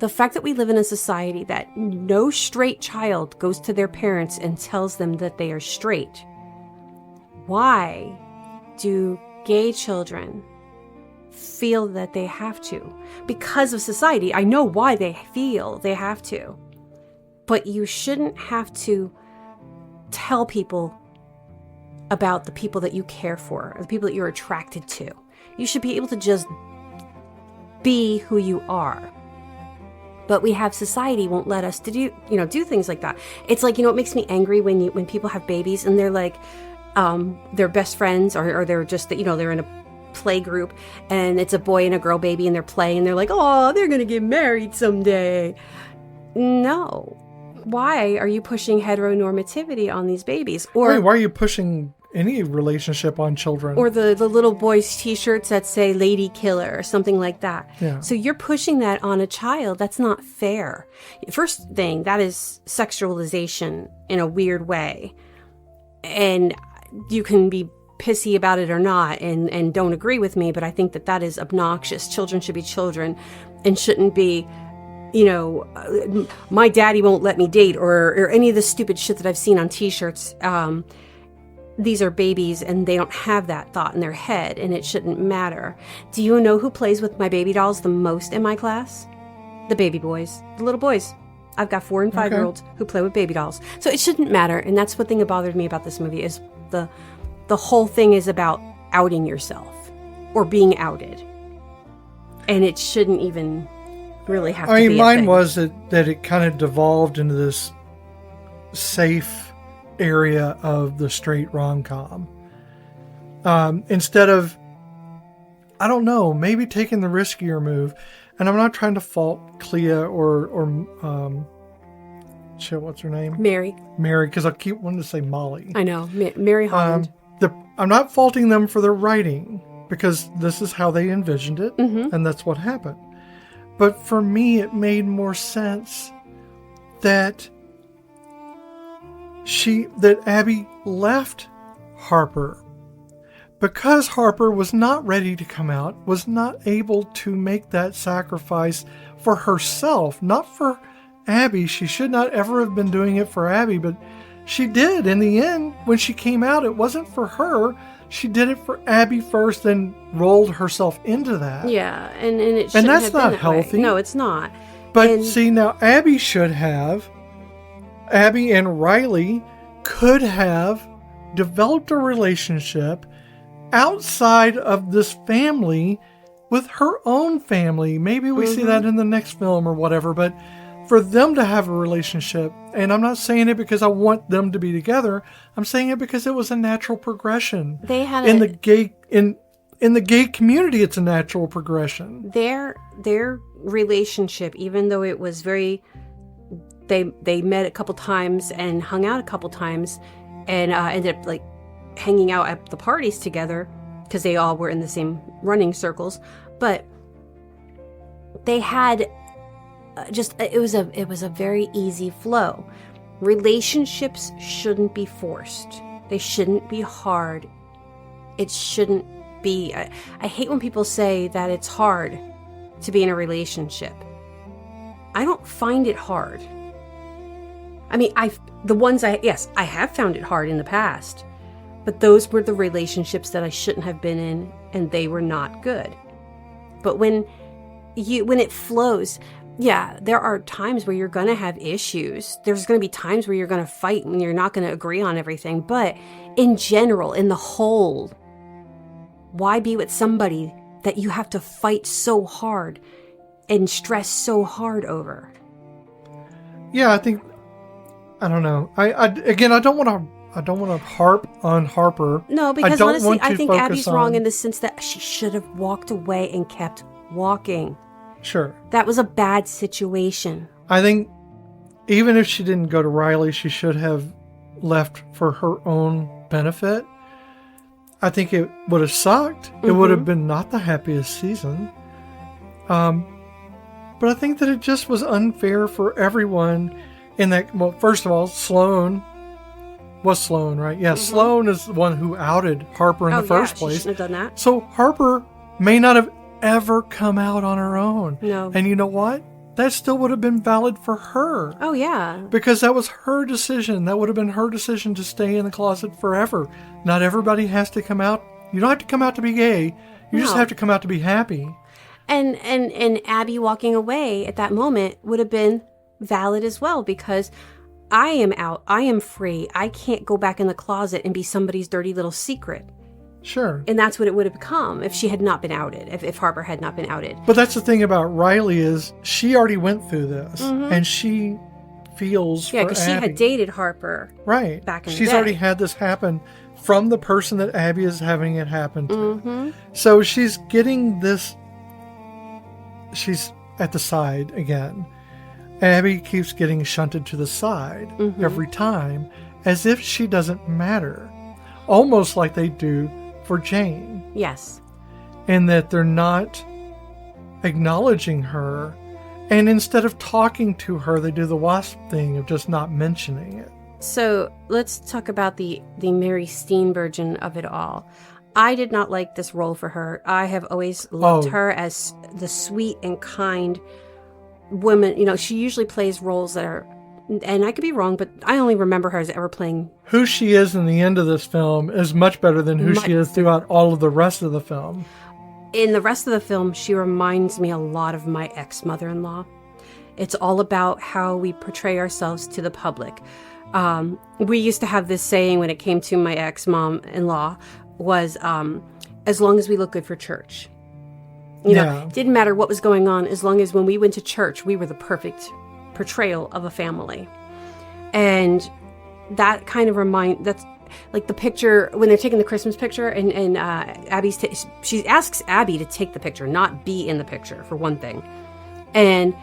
The fact that we live in a society that no straight child goes to their parents and tells them that they are straight. Why do gay children feel that they have to? Because of society. I know why they feel they have to. But you shouldn't have to tell people about the people that you care for, or the people that you're attracted to. You should be able to just be who you are. But we have society won't let us to do things like that. It's like, it makes me angry when people have babies and they're like, they're best friends or they're just, they're in a play group and it's a boy and a girl baby and they're playing and they're like, oh, they're going to get married someday. No. Why are you pushing heteronormativity on these babies? Or why are you pushing any relationship on children? Or the little boys' t-shirts that say lady killer or something like that. Yeah. So you're pushing that on a child. That's not fair. First thing, that is sexualization in a weird way. And you can be pissy about it or not and don't agree with me, but I think that is obnoxious. Children should be children and shouldn't be, my daddy won't let me date or any of the stupid shit that I've seen on t-shirts. These are babies and they don't have that thought in their head and it shouldn't matter. Do you know who plays with my baby dolls the most in my class? The baby boys, the little boys. I've got 4 and 5-year-olds who play with baby dolls. So it shouldn't matter. And that's what thing that bothered me about this movie is the whole thing is about outing yourself or being outed. And it shouldn't even really have to be a thing. Mine was that it kind of devolved into this safe area of the straight rom-com. Instead of, I don't know, maybe taking the riskier move. And I'm not trying to fault Clea or what's her name? Mary, because I keep wanting to say Molly. I know, Mary Holland. I'm not faulting them for their writing because this is how they envisioned it, and that's what happened. But for me, it made more sense that Abby left Harper because Harper was not ready to come out, was not able to make that sacrifice for herself, not for Abby. She should not ever have been doing it for Abby, but she did. In the end, when she came out, it wasn't for her. She did it for Abby first, then rolled herself into that. Yeah, and it shouldn't that's have been not that healthy. Way. No, it's not. But see, now Abby and Riley could have developed a relationship outside of this family with her own family. Maybe we see that in the next film or whatever, but for them to have a relationship, and I'm not saying it because I want them to be together, I'm saying it because it was a natural progression. They had in the gay community, it's a natural progression. Their relationship, even though it was very, they met a couple times and hung out a couple times, and ended up like hanging out at the parties together because they all were in the same running circles. But they had it was a very easy flow. Relationships shouldn't be forced. They shouldn't be hard. It shouldn't be. I hate when people say that it's hard to be in a relationship. I don't find it hard. I mean, I have found it hard in the past, but those were the relationships that I shouldn't have been in, and they were not good. But when it flows, yeah, there are times where you're going to have issues. There's going to be times where you're going to fight and you're not going to agree on everything. But in general, in the whole, why be with somebody that you have to fight so hard and stress so hard over? Yeah, I don't know. I don't want to harp on Harper. No, because honestly, I think Abby's wrong in the sense that she should have walked away and kept walking. Sure. That was a bad situation. I think even if she didn't go to Riley, she should have left for her own benefit. I think it would have sucked. Mm-hmm. It would have been not the happiest season. But I think that it just was unfair for everyone in that. Well, first of all, Sloane was Sloane, right? Yeah, mm-hmm. Sloane is the one who outed Harper in the first place. She shouldn't have done that. So Harper may not have ever come out on her own. No. And you know what? That still would have been valid for her. Oh, yeah. Because that was her decision. That would have been her decision to stay in the closet forever. Not everybody has to come out. You don't have to come out to be gay. You just have to come out to be happy. And Abby walking away at that moment would have been valid as well, because I am out. I am free. I can't go back in the closet and be somebody's dirty little secret. Sure. And that's what it would have become if she had not been outed, if Harper had not been outed. But that's the thing about Riley is she already went through this, mm-hmm. and she feels for because she had dated Harper. Right. Back in the She's day. already had this happen from the person that Abby is having it happen to. Mm-hmm. So she's getting this. She's at the side again. Abby keeps getting shunted to the side mm-hmm. every time, as if she doesn't matter. Almost like they do for Jane. Yes. And that they're not acknowledging her. And instead of talking to her, they do the wasp thing of just not mentioning it. So let's talk about the Mary Steenburgen of it all. I did not like this role for her. I have always loved her as the sweet and kind woman. You know, she usually plays roles that are, and I could be wrong, but I only remember her as ever playing. Who she is in the end of this film is much better than who she is throughout all of the rest of the film. In the rest of the film, she reminds me a lot of my ex-mother-in-law. It's all about how we portray ourselves to the public. We used to have this saying when it came to my ex-mom-in-law was, as long as we look good for church. You know, it didn't matter what was going on, as long as when we went to church, we were the perfect portrayal of a family. And that kind of that's like the picture when they're taking the Christmas picture, and Abby's she asks Abby to take the picture, not be in the picture, for one thing. And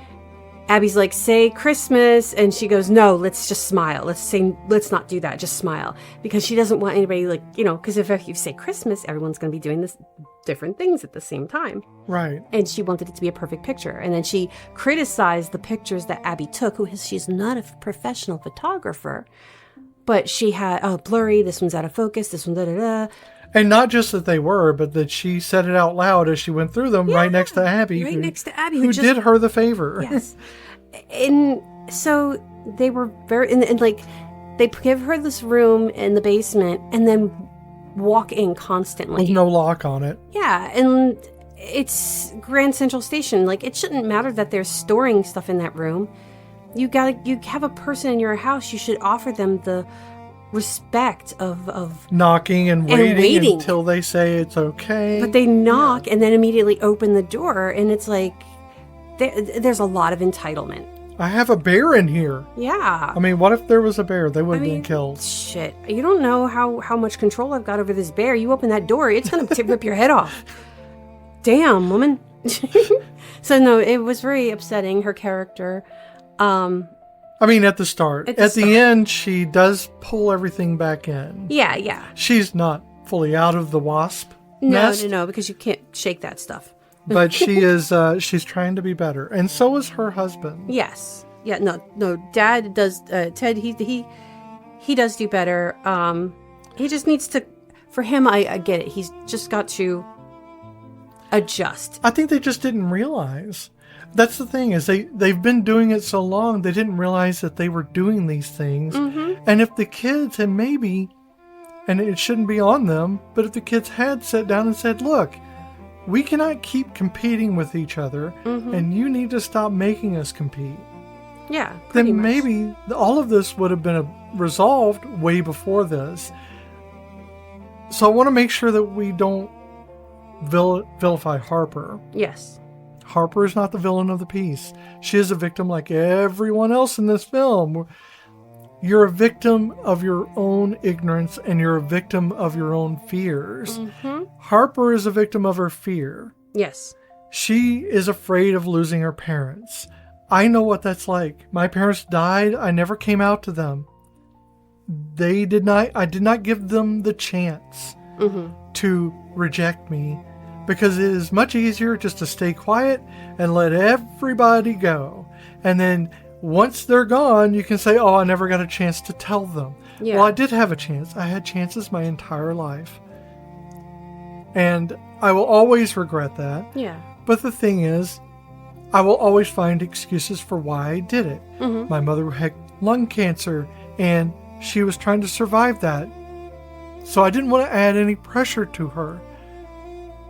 Abby's like, say Christmas, and she goes, no, let's just smile. Let's not do that. Just smile, because she doesn't want anybody because if you say Christmas, everyone's going to be doing this different things at the same time. Right. And she wanted it to be a perfect picture. And then she criticized the pictures that Abby took, she's not a professional photographer, but she had, blurry, this one's out of focus, this one, da-da-da. And not just that they were, but that she said it out loud as she went through them, right next to Abby. Who did her the favor. Yes. And so they were very, and they give her this room in the basement and then walk in constantly. With no lock on it. Yeah. And it's Grand Central Station. It shouldn't matter that they're storing stuff in that room. You have a person in your house, you should offer them the respect of knocking and waiting until they say it's okay. But they knock and then immediately open the door, and it's like there's a lot of entitlement. I have a bear in here. Yeah. I mean, what if there was a bear? They would have been killed. Shit. You don't know how much control I've got over this bear. You open that door, it's going to rip your head off. Damn, woman. So, no, it was very upsetting, her character. I mean, at the start. At the end, she does pull everything back in. Yeah, yeah. She's not fully out of the wasp nest. No, because you can't shake that stuff. But she is, she's trying to be better. And so is her husband. Yes. Yeah, no, Dad does, Ted, he does do better. He just needs to, for him, I get it. He's just got to adjust. I think they just didn't realize. That's the thing, is they've been doing it so long, they didn't realize that they were doing these things. Mm-hmm. And if the kids had maybe, and it shouldn't be on them, but if the kids had sat down and said, look, we cannot keep competing with each other, and you need to stop making us compete. Yeah, then maybe all of this would have been resolved way before this. So I want to make sure that we don't vilify Harper. Yes. Harper is not the villain of the piece. She is a victim like everyone else in this film. You're a victim of your own ignorance, and you're a victim of your own fears. Mm-hmm. Harper is a victim of her fear. Yes. She is afraid of losing her parents. I know what that's like. My parents died. I never came out to them. I did not give them the chance to reject me, because it is much easier just to stay quiet and let everybody go. And then once they're gone, you can say, oh, I never got a chance to tell them. Yeah. Well, I did have a chance. I had chances my entire life. And I will always regret that. Yeah. But the thing is, I will always find excuses for why I did it. Mm-hmm. My mother had lung cancer, and she was trying to survive that. So I didn't want to add any pressure to her.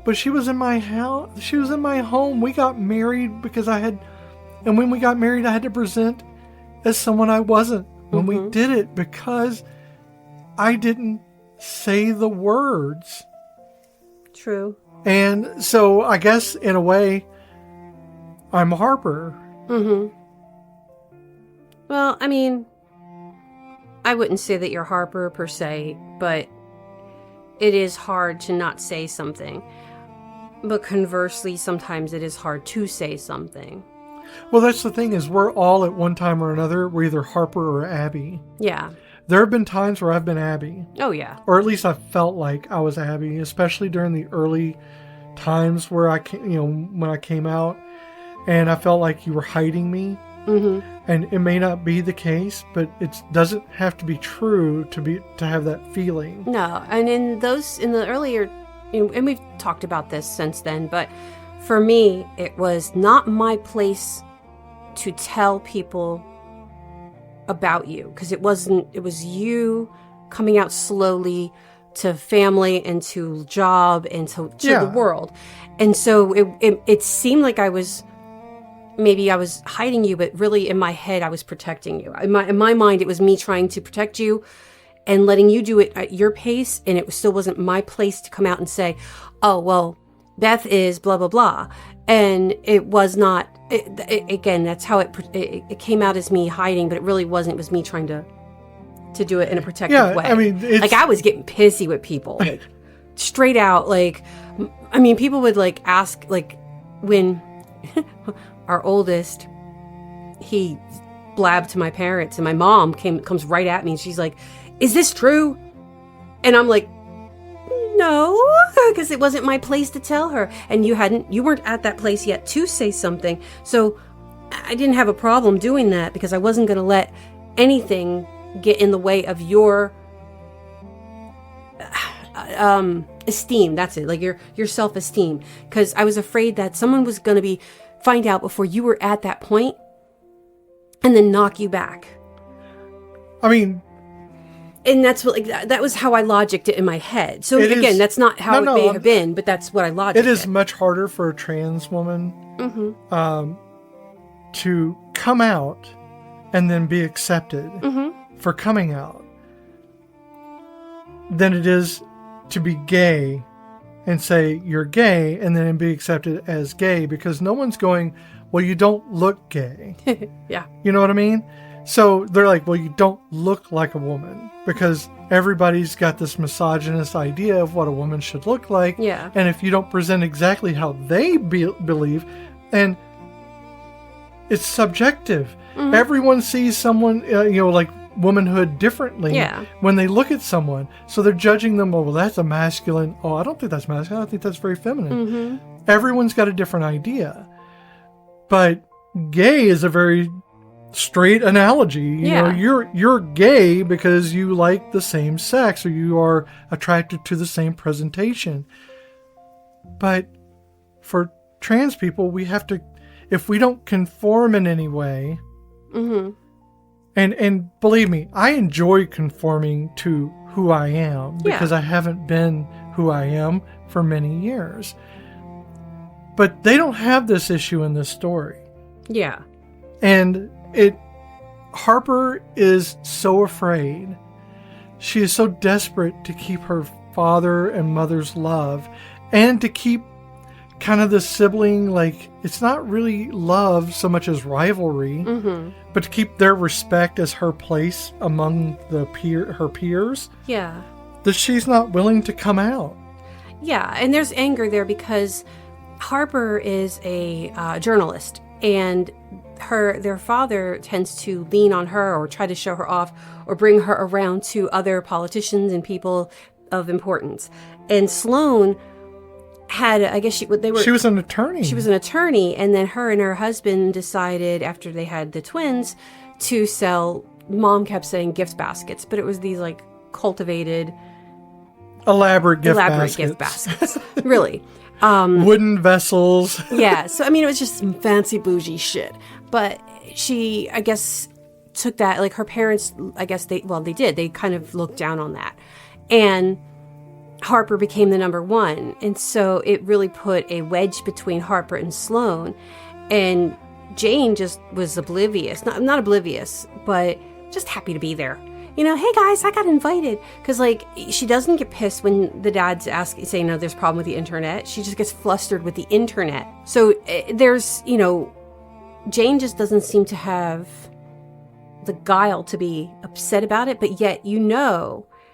But she was in my house. She was in my home. We got married because and when we got married, I had to present as someone I wasn't when we did it, because I didn't say the words. True. And so I guess in a way, I'm Harper. Mm-hmm. Well, I mean, I wouldn't say that you're Harper per se, but it is hard to not say something. But conversely, sometimes it is hard to say something. Well, that's the thing, is we're all at one time or another, we're either Harper or Abby. Yeah. There have been times where I've been Abby. Oh, yeah. Or at least I felt like I was Abby, especially during the early times where when I came out, and I felt like you were hiding me. Mm-hmm. And it may not be the case, but it doesn't have to be true to have that feeling. No, and in the earlier, and we've talked about this since then, but for me, it was not my place to tell people about you, because it was you coming out slowly to family and to job and to the world. And so it seemed like I was hiding you, but really in my head, I was protecting you. In my mind, it was me trying to protect you and letting you do it at your pace. And it still wasn't my place to come out and say, oh, well, Beth is blah, blah, blah. And it was not, again, that's how it came out as me hiding, but it really wasn't. It was me trying to do it in a protective way. I mean, like, I was getting pissy with people, like, straight out. Like, I mean, people would ask, when our oldest, he blabbed to my parents, and my mom comes right at me, and she's like, is this true? And I'm like, no, because it wasn't my place to tell her, and you weren't at that place yet to say something. So I didn't have a problem doing that, because I wasn't going to let anything get in the way of your esteem. That's it, like your self-esteem, because I was afraid that someone was going to find out before you were at that point and then knock you back. I mean, and that's what, that was how I logicked it in my head. So again, that's not how it may have been, but that's what I logicked it. It is much harder for a trans woman to come out and then be accepted for coming out than it is to be gay and say you're gay and then be accepted as gay, because no one's going, well, you don't look gay. Yeah. You know what I mean? So they're like, well, you don't look like a woman, because everybody's got this misogynist idea of what a woman should look like. Yeah. And if you don't present exactly how they believe, and it's subjective. Mm-hmm. Everyone sees someone, like womanhood differently when they look at someone. So they're judging them, well, that's a masculine. Oh, I don't think that's masculine. I think that's very feminine. Mm-hmm. Everyone's got a different idea. But gay is a very straight analogy. You know, you're gay because you like the same sex, or you are attracted to the same presentation. But for trans people, we have to, if we don't conform in any way, mm-hmm. and believe me, I enjoy conforming to who I am, because I haven't been who I am for many years. But they don't have this issue in this story. Yeah. And Harper is so afraid. She is so desperate to keep her father and mother's love, and to keep kind of the sibling, like, it's not really love so much as rivalry, mm-hmm. but to keep their respect as her place among her peers. Yeah. That she's not willing to come out. Yeah, and there's anger there because Harper is a journalist, and their father tends to lean on her or try to show her off or bring her around to other politicians and people of importance. And Sloane had, I guess she was an attorney. She was an attorney, and then her and her husband decided, after they had the twins, to sell, Mom kept saying gift baskets, but it was these like cultivated elaborate gift baskets. Really. Wooden vessels. Yeah. So, I mean, it was just some fancy bougie shit. But she, I guess, took that, like her parents, I guess they did. They kind of looked down on that. And Harper became the number one. And so it really put a wedge between Harper and Sloane. And Jane just was oblivious. Not oblivious, but just happy to be there. You know, hey guys, I got invited. Because, like, she doesn't get pissed when the dad's saying, no, there's a problem with the internet. She just gets flustered with the internet. So there's, Jane just doesn't seem to have the guile to be upset about it. But yet,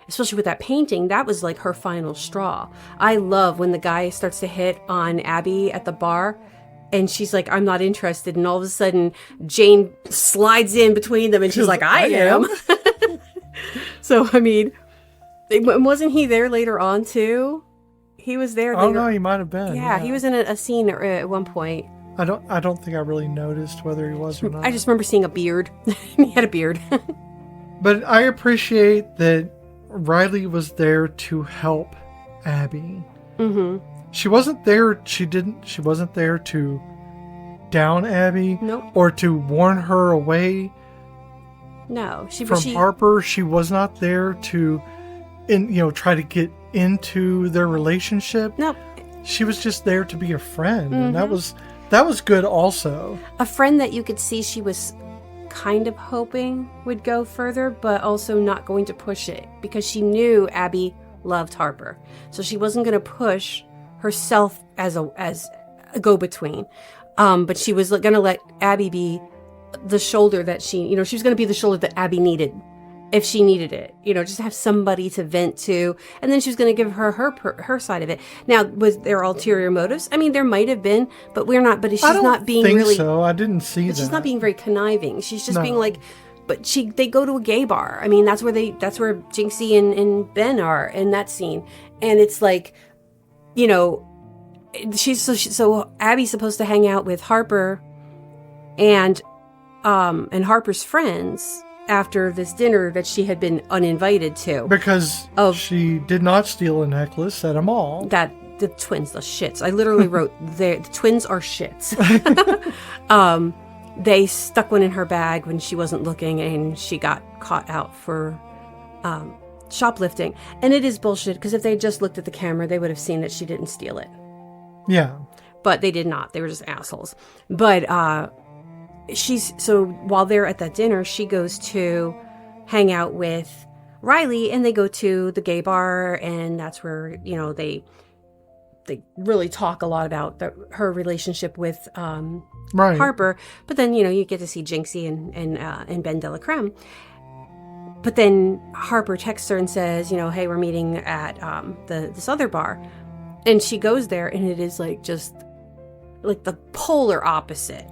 especially with that painting, that was like her final straw. I love when the guy starts to hit on Abby at the bar. And she's like, I'm not interested. And all of a sudden, Jane slides in between them. And she's like, I am. So, I mean, wasn't he there later on, too? He was there. Oh, no, he might have been. Yeah, he was in a scene at one point. I don't think I really noticed whether he was or not. I just remember seeing a beard. He had a beard. But I appreciate that Riley was there to help Abby. Mm-hmm. She wasn't there. She wasn't there to down Abby. Nope. Or to warn her away. No, from Harper. She was not there to, try to get into their relationship. No, she was just there to be a friend, mm-hmm. and that was good. Also, a friend that you could see she was kind of hoping would go further, but also not going to push it because she knew Abby loved Harper, so she wasn't going to push herself as a go-between. But she was going to let Abby be the shoulder that she was going to be the shoulder that Abby needed if she needed it, just have somebody to vent to. And then she was going to give her side of it. Now, was there ulterior motives? I mean, there might have been, but she's not being really. So I didn't see that. She's not being very conniving. She's just being like, but they go to a gay bar. I mean, that's where Jinxie and Ben are in that scene. And it's like, so Abby's supposed to hang out with Harper and Harper's friends after this dinner that she had been uninvited to. Because she did not steal a necklace at a mall. That the twins, the shits. I literally wrote, the twins are shits. They stuck one in her bag when she wasn't looking, and she got caught out for shoplifting. And it is bullshit, because if they just looked at the camera, they would have seen that she didn't steal it. Yeah. But they did not. They were just assholes. But so while they're at that dinner, she goes to hang out with Riley, and they go to the gay bar, and that's where, they really talk a lot about her relationship with Right. Harper. But then, you get to see Jinxie and Ben de la Creme. But then Harper texts her and says, hey, we're meeting at this other bar. And she goes there, and it is like just like the polar opposite.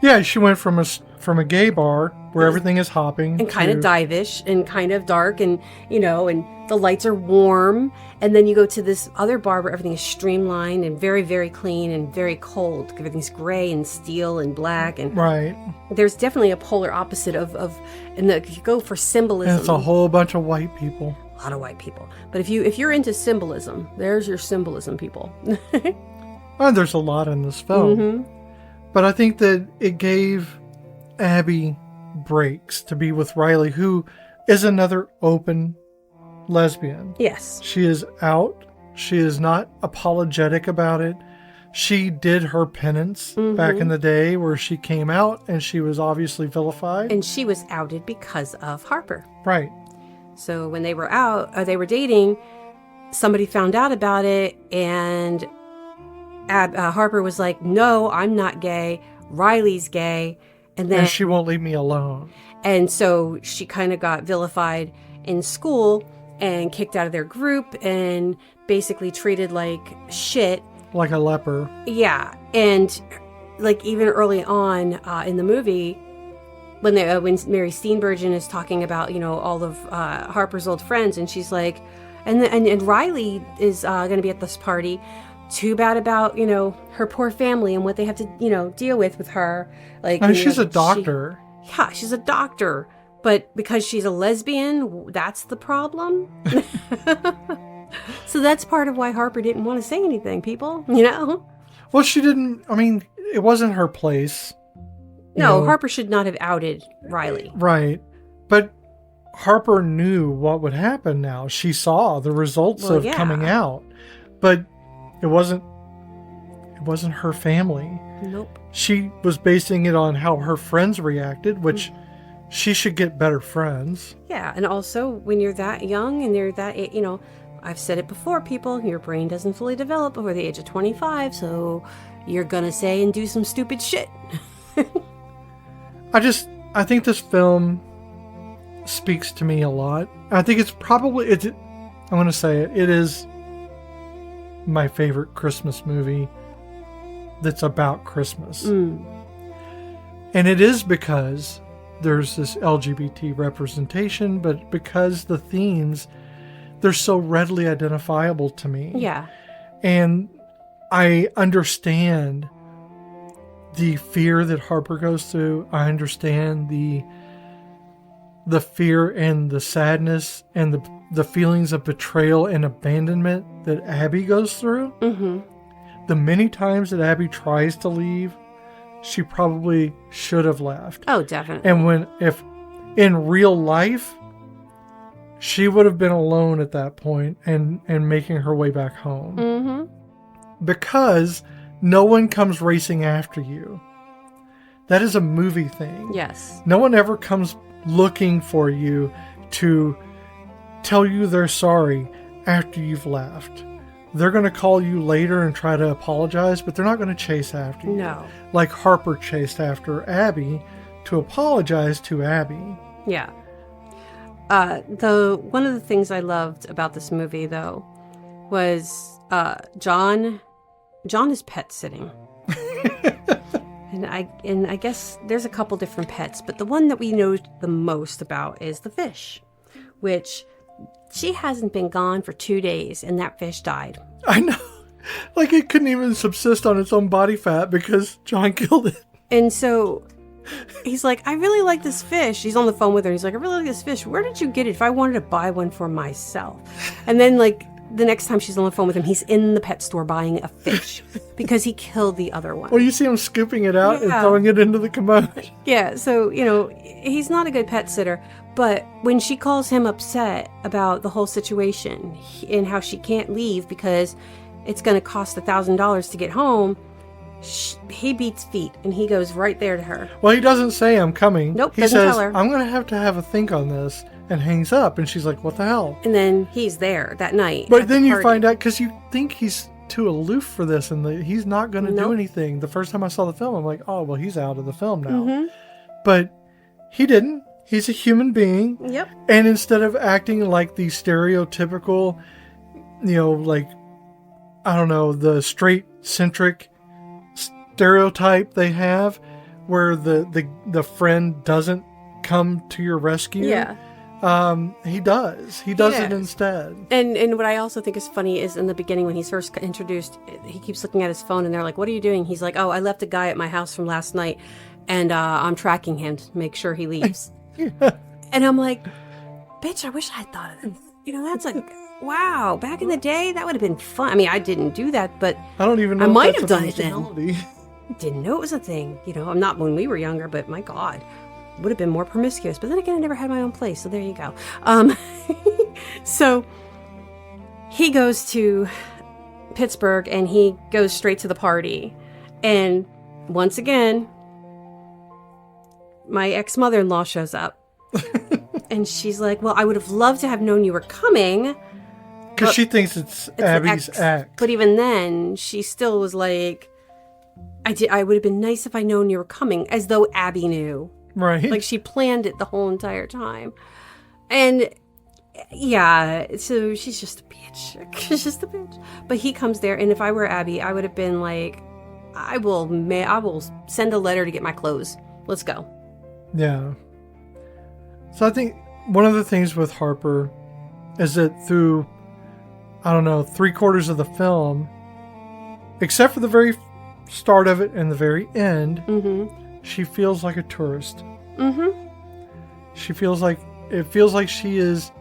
Yeah, she went from a gay bar where everything is hopping and kind of divish and kind of dark, and and the lights are warm, and then you go to this other bar where everything is streamlined and very, very clean and very cold. Everything's gray and steel and black, and right. There's definitely a polar opposite of if you go for symbolism. And it's a whole bunch of white people. A lot of white people. But if you're into symbolism, there's your symbolism, people. Oh, there's a lot in this film. Mm-hmm. But I think that it gave Abby breaks to be with Riley, who is another open lesbian. Yes. She is out. She is not apologetic about it. She did her penance back in the day where she came out and she was obviously vilified. And she was outed because of Harper. Right. So when they were they were dating, somebody found out about it, and Harper was like, no, I'm not gay. Riley's gay. And she won't leave me alone. And so she kind of got vilified in school and kicked out of their group and basically treated like shit. Like a leper. Yeah. And like even early on in the movie, when Mary Steenburgen is talking about, all of Harper's old friends, and she's like, and Riley is going to be at this party. Too bad about, her poor family and what they have to, deal with her. Like, and she's a doctor. She's a doctor. But because she's a lesbian, that's the problem. So that's part of why Harper didn't want to say anything, people, Well, she didn't, it wasn't her place. No, Harper should not have outed Riley. Right. But Harper knew what would happen now. She saw the results of coming out. But it wasn't her family. Nope. She was basing it on how her friends reacted, which she should get better friends. Yeah, and also when you're that young and you're that, I've said it before, people, your brain doesn't fully develop before the age of 25, so you're gonna say and do some stupid shit. I think this film speaks to me a lot. I think I'm going to say it is my favorite Christmas movie that's about Christmas. And it is because there's this LGBT representation, but because the themes, they're so readily identifiable to me. Yeah. And I understand the fear that Harper goes through. I understand the fear and the sadness and the feelings of betrayal and abandonment that Abby goes through. Mm-hmm. The many times that Abby tries to leave, she probably should have left. Oh, definitely. And if in real life, she would have been alone at that point and making her way back home. Mm-hmm. Because no one comes racing after you. That is a movie thing. Yes. No one ever comes looking for you to tell you they're sorry after you've left. They're going to call you later and try to apologize, but they're not going to chase after you. No. Like Harper chased after Abby to apologize to Abby. Yeah. One of the things I loved about this movie, though, was John is pet sitting. And I guess there's a couple different pets, but the one that we know the most about is the fish, which she hasn't been gone for 2 days, and that fish died. I know. Like, it couldn't even subsist on its own body fat because John killed it. And so he's like, I really like this fish. He's on the phone with her. He's like, I really like this fish. Where did you get it? If I wanted to buy one for myself. And then, like, the next time she's on the phone with him, he's in the pet store buying a fish because he killed the other one. Well, you see him scooping it out and throwing it into the commode. Yeah, so, he's not a good pet sitter. But when she calls him upset about the whole situation and how she can't leave because it's going to cost $1,000 to get home, he beats feet and he goes right there to her. Well, he doesn't say I'm coming. Nope, he doesn't says, tell her. I'm going to have a think on this, and hangs up. And she's like, what the hell? And then he's there that night. But then you find out, because you think he's too aloof for this, and he's not going to Nope. do anything. The first time I saw the film, I'm like, oh, well, he's out of the film now. Mm-hmm. But he didn't. He's a human being. Yep. And instead of acting like the stereotypical, like, I don't know, the straight-centric stereotype they have, where the friend doesn't come to your rescue. Yeah. He does. He does it instead. And what I also think is funny is in the beginning when he's first introduced, he keeps looking at his phone and they're like, what are you doing? He's like, oh, I left a guy at my house from last night and I'm tracking him to make sure he leaves. Yeah. And I'm like, bitch, I wish I had thought of this. That's like, wow, back in the day, that would have been fun. I mean, I didn't do that, but I don't even know I if might that's have a done it then. possibility. Didn't know it was a thing. I'm not when we were younger, but my God. Would have been more promiscuous, but then again, I never had my own place, so there you go. So he goes to Pittsburgh and he goes straight to the party, and once again, my ex-mother-in-law shows up, and she's like, "Well, I would have loved to have known you were coming," because she thinks it's Abby's act. But even then, she still was like, "I would have been nice if I known you were coming," as though Abby knew. Right. Like she planned it the whole entire time. And yeah, so she's just a bitch. She's just a bitch. But he comes there, and if I were Abby, I would have been like, I will send a letter to get my clothes. Let's go. Yeah. So I think one of the things with Harper is that through, I don't know, 3/4 of the film, except for the very start of it and the very end, she feels like a tourist. It feels like she is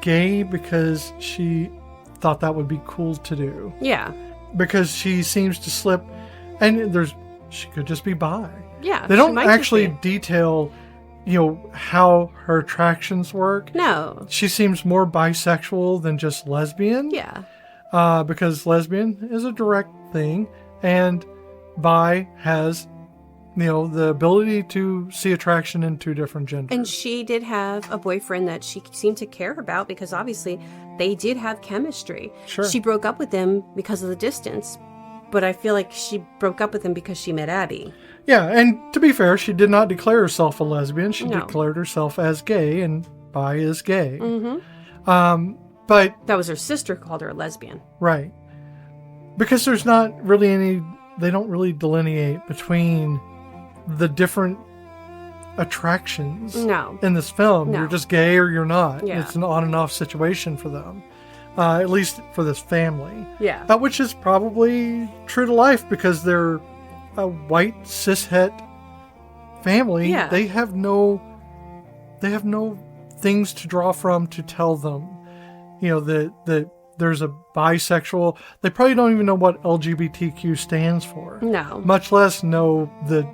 gay because she thought that would be cool to do. Yeah. Because she seems to slip, and she could just be bi. Yeah. They don't actually detail, how her attractions work. No. She seems more bisexual than just lesbian. Yeah. Because lesbian is a direct thing, and bi has the ability to see attraction in two different genders. And she did have a boyfriend that she seemed to care about because obviously they did have chemistry. Sure. She broke up with him because of the distance, but I feel like she broke up with him because she met Abby. Yeah, and to be fair, she did not declare herself a lesbian. She No. declared herself as gay, and bi is gay. But That was her sister who called her a lesbian. right. Because there's not really they don't really delineate between the different attractions No. in this film. No. You're just gay or you're not. Yeah. It's an on and off situation for them, at least for this family. Yeah. Which is probably true to life because they're a white cishet family. Yeah. They have no things to draw from to tell them, that there's a bisexual. They probably don't even know what LGBTQ stands for. No. Much less know the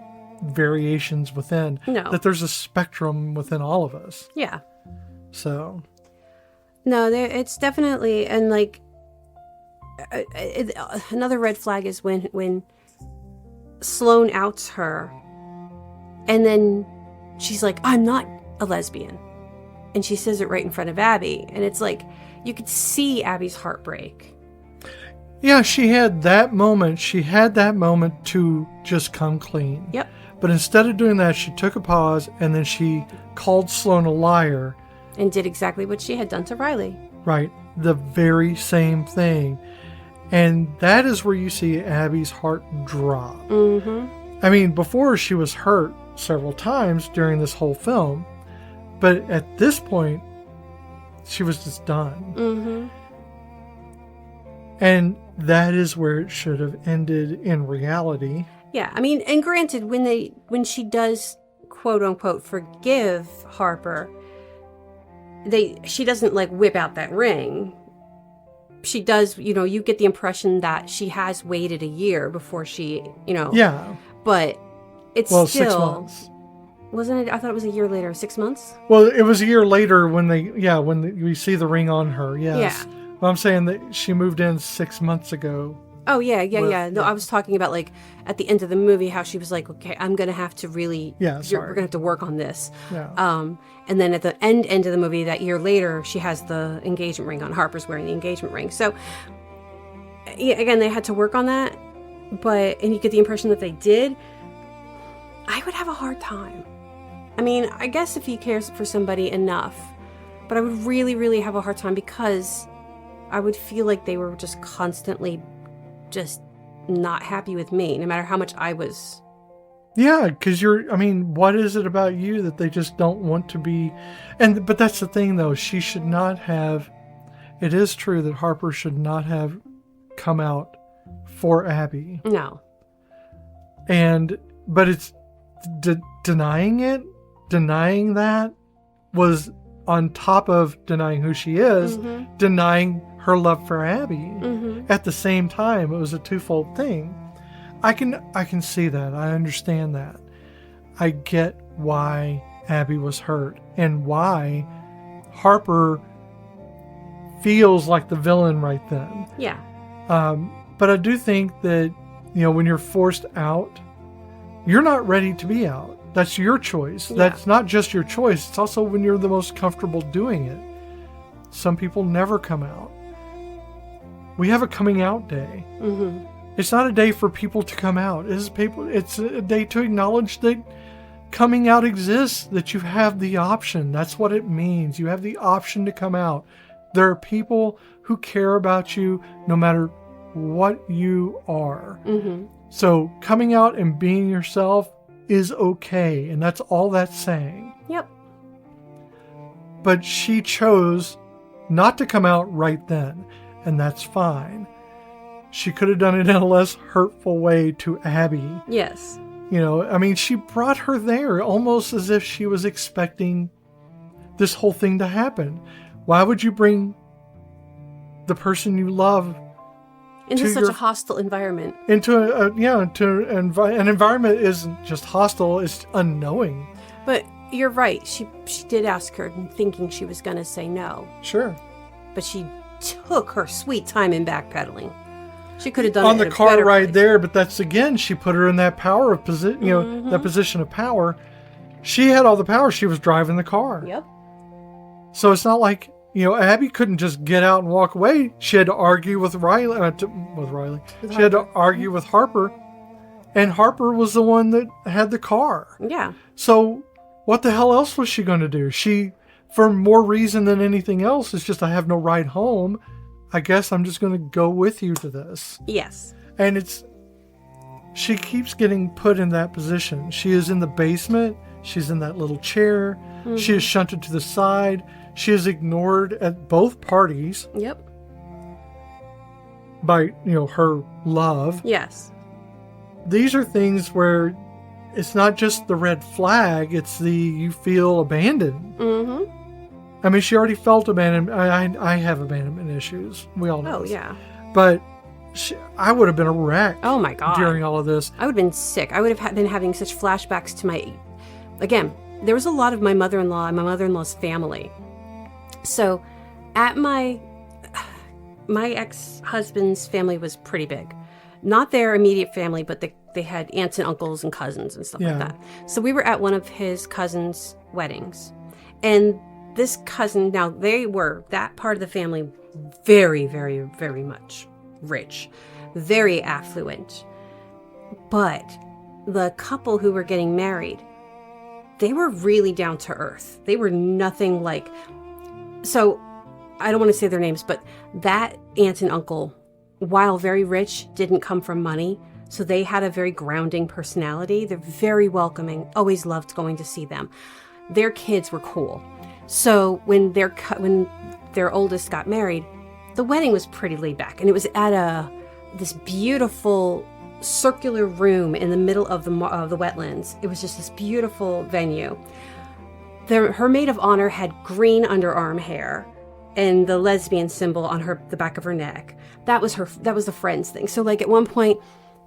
variations within. No. That there's a spectrum within all of us. Yeah. So. No, it's definitely, and like, another red flag is when Sloane outs her, and then she's like, I'm not a lesbian. And she says it right in front of Abby. And it's like, you could see Abby's heartbreak. Yeah, she had that moment. She had that moment to just come clean. Yep. But instead of doing that, she took a pause and then she called Sloane a liar. And did exactly what she had done to Riley. Right. The very same thing. And that is where you see Abby's heart drop. I mean, before she was hurt several times during this whole film. But at this point, she was just done. And that is where it should have ended in reality. Yeah, I mean, and granted, when she does quote unquote forgive Harper, she doesn't like whip out that ring. She does, you get the impression that she has waited a year before she, Yeah. But it's Well, still 6 months. Wasn't it? I thought it was a year later, 6 months. Well, it was a year later when we see the ring on her. Yes. Yeah. But I'm saying that she moved in 6 months ago. Oh, yeah. No, I was talking about like at the end of the movie, how she was like, okay, I'm going to have to really, Yeah, we're sorry. going to have to work on this. Yeah. And then at the end of the movie, that year later, she has the engagement ring on. Harper's wearing the engagement ring. So again, they had to work on that, and you get the impression that they did. I would have a hard time. I mean, I guess if he cares for somebody enough, but I would really, really have a hard time because I would feel like they were just constantly just not happy with me, no matter how much I was. Yeah, because what is it about you that they just don't want to be? But that's the thing, though. She should not have. It is true that Harper should not have come out for Abby. No. But it's denying that was on top of denying who she is, denying her love for Abby. At the same time, it was a twofold thing. I can see that. I understand that. I get why Abby was hurt and why Harper feels like the villain right then. Yeah. But I do think that, when you're forced out, you're not ready to be out. That's your choice. Yeah. That's not just your choice. It's also when you're the most comfortable doing it. Some people never come out. We have a coming out day. It's not a day for people to come out. It's a day to acknowledge that coming out exists, that you have the option. That's what it means. You have the option to come out. There are people who care about you no matter what you are. So coming out and being yourself is okay. And that's all that's saying. Yep. But she chose not to come out right then. And that's fine. She could have done it in a less hurtful way to Abby. Yes. She brought her there almost as if she was expecting this whole thing to happen. Why would you bring the person you love into such a hostile environment? Into an environment isn't just hostile, it's unknowing. But you're right. She did ask her, thinking she was going to say no. Sure. But she took her sweet time in backpedaling. She could have done on it the car ride there, but that's again, she put her in that power of position, that position of power. She had all the power. She was driving the car. Yep. So it's not like, Abby couldn't just get out and walk away. She had to argue with Riley. She had to argue with Harper, and Harper was the one that had the car. Yeah. So what the hell else was she going to do? She, for more reason than anything else, it's just I have no ride home. I guess I'm just going to go with you to this. Yes. And she keeps getting put in that position. She is in the basement. She's in that little chair. She is shunted to the side. She is ignored at both parties. Yep. By, her love. Yes. These are things where it's not just the red flag. It's you feel abandoned. She already felt abandoned. I have abandonment issues. We all know. Oh, yeah. But I would have been a wreck. Oh, my God. During all of this. I would have been sick. I would have been having such flashbacks to again, there was a lot of my mother-in-law and my mother-in-law's family. So at my ex-husband's family was pretty big. Not their immediate family, but they had aunts and uncles and cousins and stuff like that. So we were at one of his cousins' weddings. And this cousin, now that part of the family, very, very, very much rich, very affluent. But the couple who were getting married, they were really down to earth. They were nothing like, so I don't want to say their names, but that aunt and uncle, while very rich, didn't come from money. So they had a very grounding personality. They're very welcoming, always loved going to see them. Their kids were cool. So when their oldest got married, the wedding was pretty laid back, and it was at this beautiful circular room in the middle of the wetlands. It was just this beautiful venue. Her maid of honor had green underarm hair and the lesbian symbol on the back of her neck. That was the friends thing. So at one point,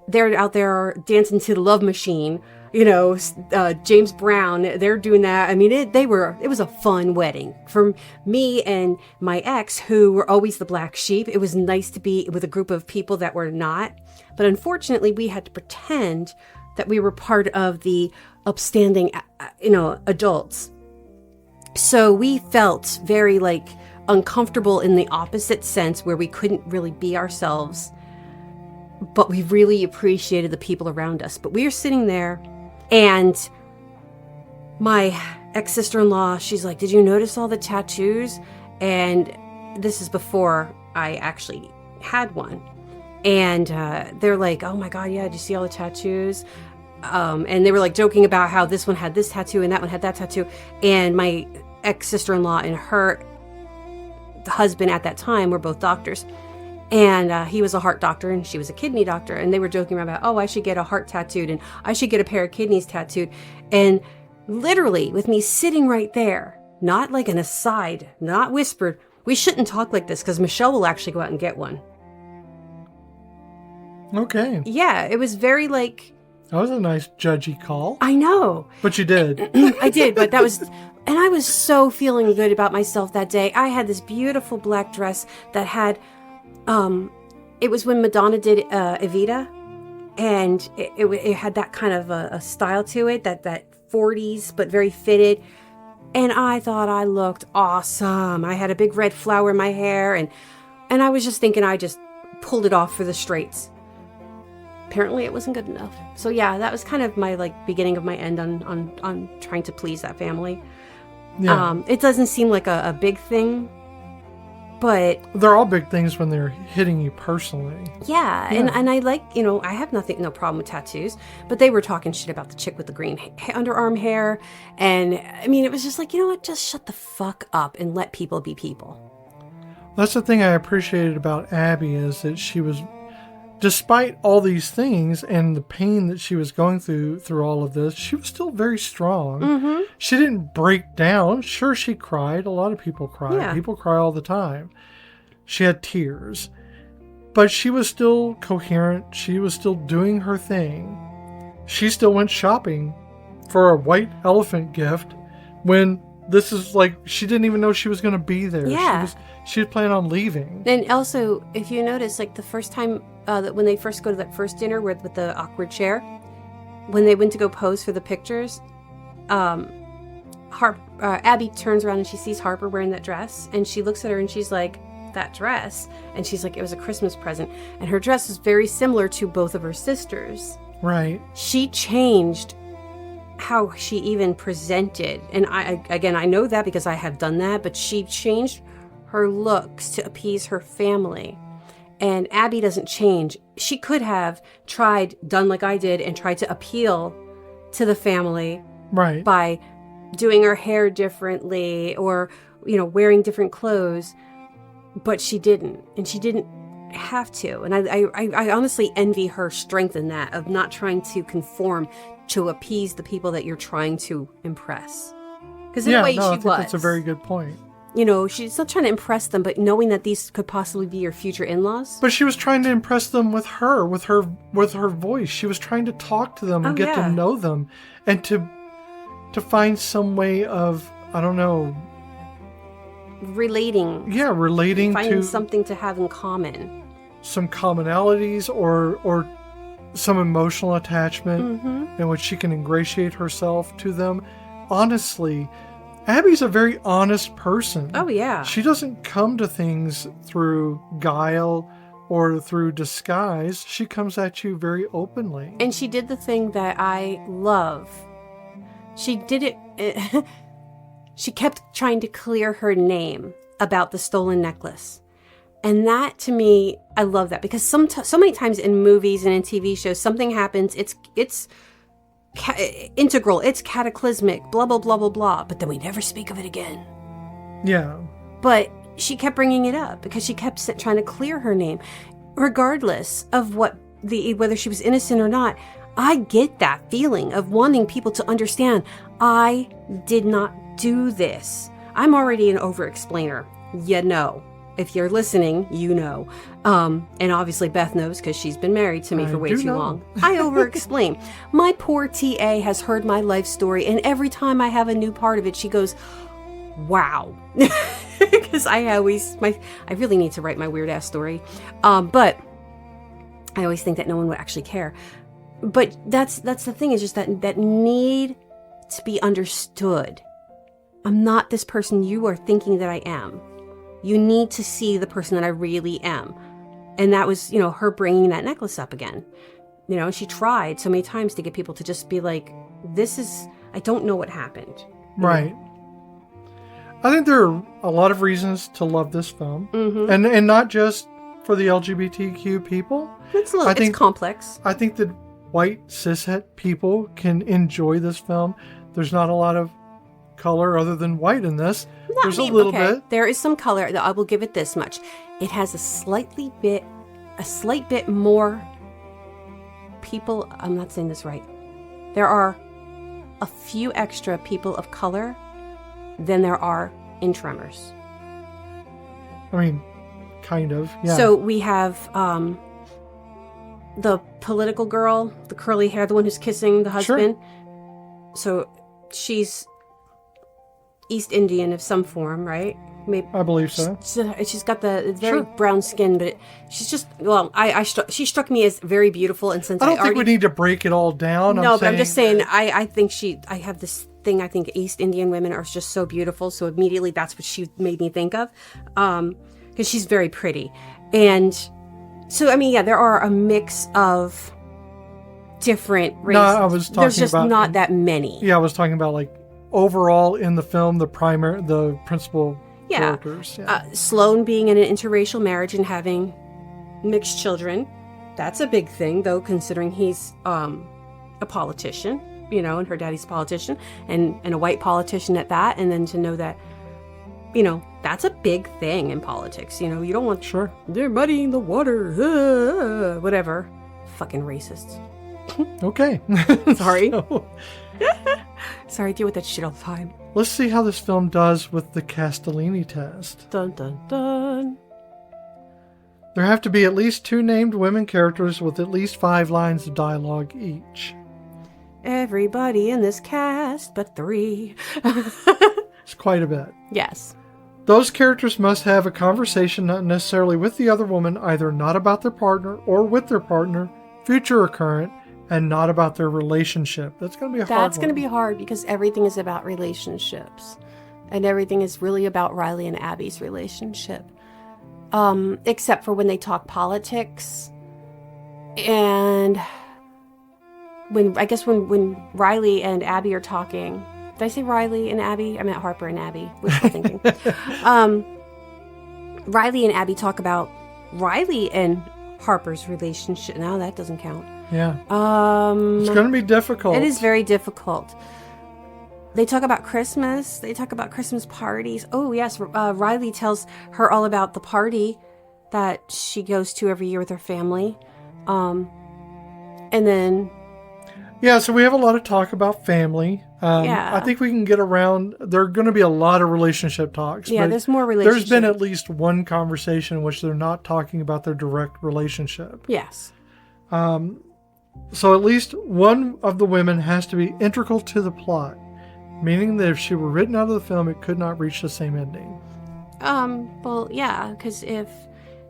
they're out there dancing to the Love Machine. James Brown, they're doing that. It was a fun wedding for me and my ex, who were always the black sheep. It was nice to be with a group of people that were not. But unfortunately, we had to pretend that we were part of the upstanding, adults. So we felt very uncomfortable in the opposite sense, where we couldn't really be ourselves but we really appreciated the people around us. But we were sitting there, and my ex-sister-in-law, she's like, did you notice all the tattoos? And this is before I actually had one. And they're like, oh my God, yeah, did you see all the tattoos? And they were like joking about how this one had this tattoo and that one had that tattoo. And my ex-sister-in-law and her husband at that time were both doctors. And he was a heart doctor and she was a kidney doctor. And they were joking about, oh, I should get a heart tattooed and I should get a pair of kidneys tattooed. And literally with me sitting right there, not like an aside, not whispered, we shouldn't talk like this because Michelle will actually go out and get one. Okay. Yeah, it was very like... That was a nice judgy call. I know. But you did. I did, but that was... And I was so feeling good about myself that day. I had this beautiful black dress that had... it was when Madonna did Evita. And it had that kind of a style to it, that 40s, but very fitted. And I thought I looked awesome. I had a big red flower in my hair. And I was just thinking I just pulled it off for the straights. Apparently it wasn't good enough. So yeah, that was kind of my like beginning of my end on trying to please that family. Yeah. It doesn't seem like a big thing, but they're all big things when they're hitting you personally. Yeah. And I like, I have no problem with tattoos, but they were talking shit about the chick with the green underarm hair. And I mean, it was just like, you know what, just shut the fuck up and let people be people. That's the thing I appreciated about Abby is that she was, despite all these things and the pain that she was going through all of this, she was still very strong. Mm-hmm. She didn't break down. Sure, she cried. A lot of people cry. Yeah. People cry all the time. She had tears. But she was still coherent. She was still doing her thing. She still went shopping for a white elephant gift when this is like, she didn't even know she was going to be there. Yeah. She was planning on leaving. And also, if you notice, like the first time that when they first go to that first dinner with the awkward chair, when they went to go pose for the pictures, Abby turns around and she sees Harper wearing that dress, and she looks at her and she's like, that dress? And she's like, it was a Christmas present. And her dress was very similar to both of her sisters. Right. She changed how she even presented. And I know that because I have done that, but she changed her looks to appease her family. And Abby doesn't change. She could have done like I did and tried to appeal to the family. Right. By doing her hair differently or, wearing different clothes. But she didn't. And she didn't have to. And I honestly envy her strength in that, of not trying to conform to appease the people that you're trying to impress. Because in a way she was. I think that's a very good point. She's not trying to impress them, but knowing that these could possibly be your future in-laws. But she was trying to impress them with her voice. She was trying to talk to them and get to know them, and to find some way of, I don't know, relating. Yeah, relating finding to something to have in common. Some commonalities or some emotional attachment in which she can ingratiate herself to them. Honestly, Abby's a very honest person. Oh, yeah. She doesn't come to things through guile or through disguise. She comes at you very openly. And she did the thing that I love. She did it. She kept trying to clear her name about the stolen necklace. And that, to me, I love that. Because so many times in movies and in TV shows, something happens, it's integral, it's cataclysmic, blah, blah, blah, blah, blah. But then we never speak of it again. Yeah. But she kept bringing it up because she kept trying to clear her name. Regardless of whether she was innocent or not, I get that feeling of wanting people to understand, I did not do this. I'm already an over-explainer. If you're listening, you know. And obviously Beth knows because she's been married to me for way too long. I over-explain. My poor TA has heard my life story, and every time I have a new part of it, she goes, wow. Because I really need to write my weird-ass story. But I always think that no one would actually care. But that's the thing, is just that need to be understood. I'm not this person you are thinking that I am. You need to see the person that I really am. And that was, you know, her bringing that necklace up again. You know, she tried so many times to get people to just be like, I don't know what happened. Right. I think there are a lot of reasons to love this film. Mm-hmm. And not just for the LGBTQ people. It's complex. I think that white cishet people can enjoy this film. There's not a lot of color other than white in this. There's a little bit. There is some color. I will give it this much. It has a slight bit more people. I'm not saying this right. There are a few extra people of color than there are in Tremors. I mean, kind of, yeah. So we have the political girl, the curly hair, the one who's kissing the husband. Sure. So she's East Indian of some form, right? Maybe, I believe so. She's got the very brown skin, but she's just, well, she struck me as very beautiful. And since I don't think we need to break it all down. No, but I'm just saying, I think I have this thing, I think East Indian women are just so beautiful. So immediately that's what she made me think of. Because she's very pretty. And so, I mean, yeah, there are a mix of different races. No, I was talking There's just about, not that many. Yeah, I was talking about like overall in the film, the principal characters. Yeah. Sloane being in an interracial marriage and having mixed children. That's a big thing, though, considering he's a politician, you know, and her daddy's a politician and a white politician at that. And then to know that, you know, that's a big thing in politics. You know, you don't want... Sure. They're muddying the water. Whatever. Fucking racists. Okay. Sorry. Sorry, I deal with that shit all the time. Let's see how this film does with the Castellini test. Dun, dun, dun. There have to be at least 2 named women characters with at least 5 lines of dialogue each. Everybody in this cast but 3. It's quite a bit. Yes. Those characters must have a conversation not necessarily with the other woman, either not about their partner or with their partner, future or current, and not about their relationship. That's going to be a hard one. That's going to be hard because everything is about relationships. And everything is really about Riley and Abby's relationship. Except for when they talk politics. And when Riley and Abby are talking... Did I say Riley and Abby? I meant Harper and Abby. Wishful thinking. Riley and Abby talk about Riley and Harper's relationship. No, that doesn't count. Yeah. It's going to be difficult. It is very difficult. They talk about Christmas. They talk about Christmas parties. Oh, yes. Riley tells her all about the party that she goes to every year with her family. And then... Yeah, so we have a lot of talk about family. I think we can get around... There are going to be a lot of relationship talks. Yeah, there's more relationships. There's been at least one conversation in which they're not talking about their direct relationship. Yes. So at least one of the women has to be integral to the plot, meaning that if she were written out of the film, it could not reach the same ending. Well, yeah, because if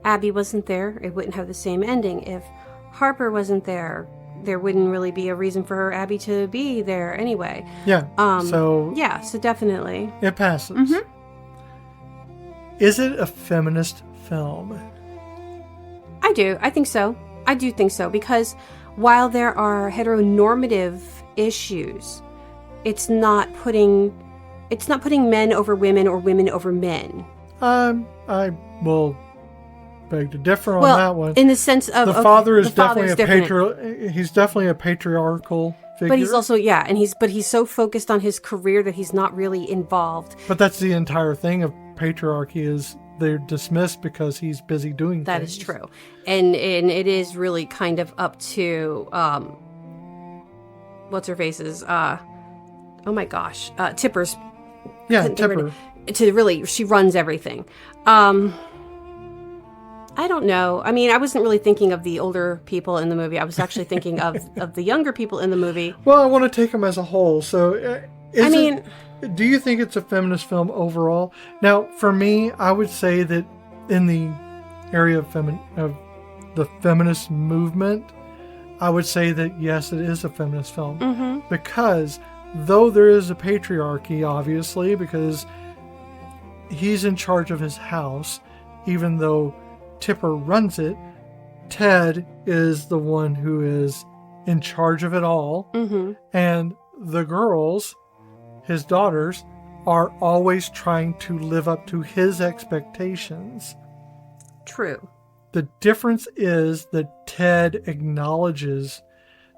Abby wasn't there, it wouldn't have the same ending. If Harper wasn't there, there wouldn't really be a reason for Abby to be there anyway. Yeah. So definitely. It passes. Mm-hmm. Is it a feminist film? I do. I think so. I do think so, because while there are heteronormative issues, it's not putting men over women or women over men. I will beg to differ on that one. In the sense of the father is definitely he's definitely a patriarchal figure. But he's also he's so focused on his career that he's not really involved. But that's the entire thing of patriarchy, is they're dismissed because he's busy doing things. That is true. And it is really kind of up to what's her face's oh my gosh, Tipper's. Yeah, Tipper. She runs everything. I don't know. I mean, I wasn't really thinking of the older people in the movie. I was actually thinking of the younger people in the movie. Well, I want to take them as a whole. So, do you think it's a feminist film overall? Now, for me, I would say that in the area of the feminist movement, I would say that yes, it is a feminist film. Mm-hmm. Because though there is a patriarchy, obviously, because he's in charge of his house, even though Tipper runs it, Ted is the one who is in charge of it all. Mm-hmm. And the girls, his daughters, are always trying to live up to his expectations. True. The difference is that Ted acknowledges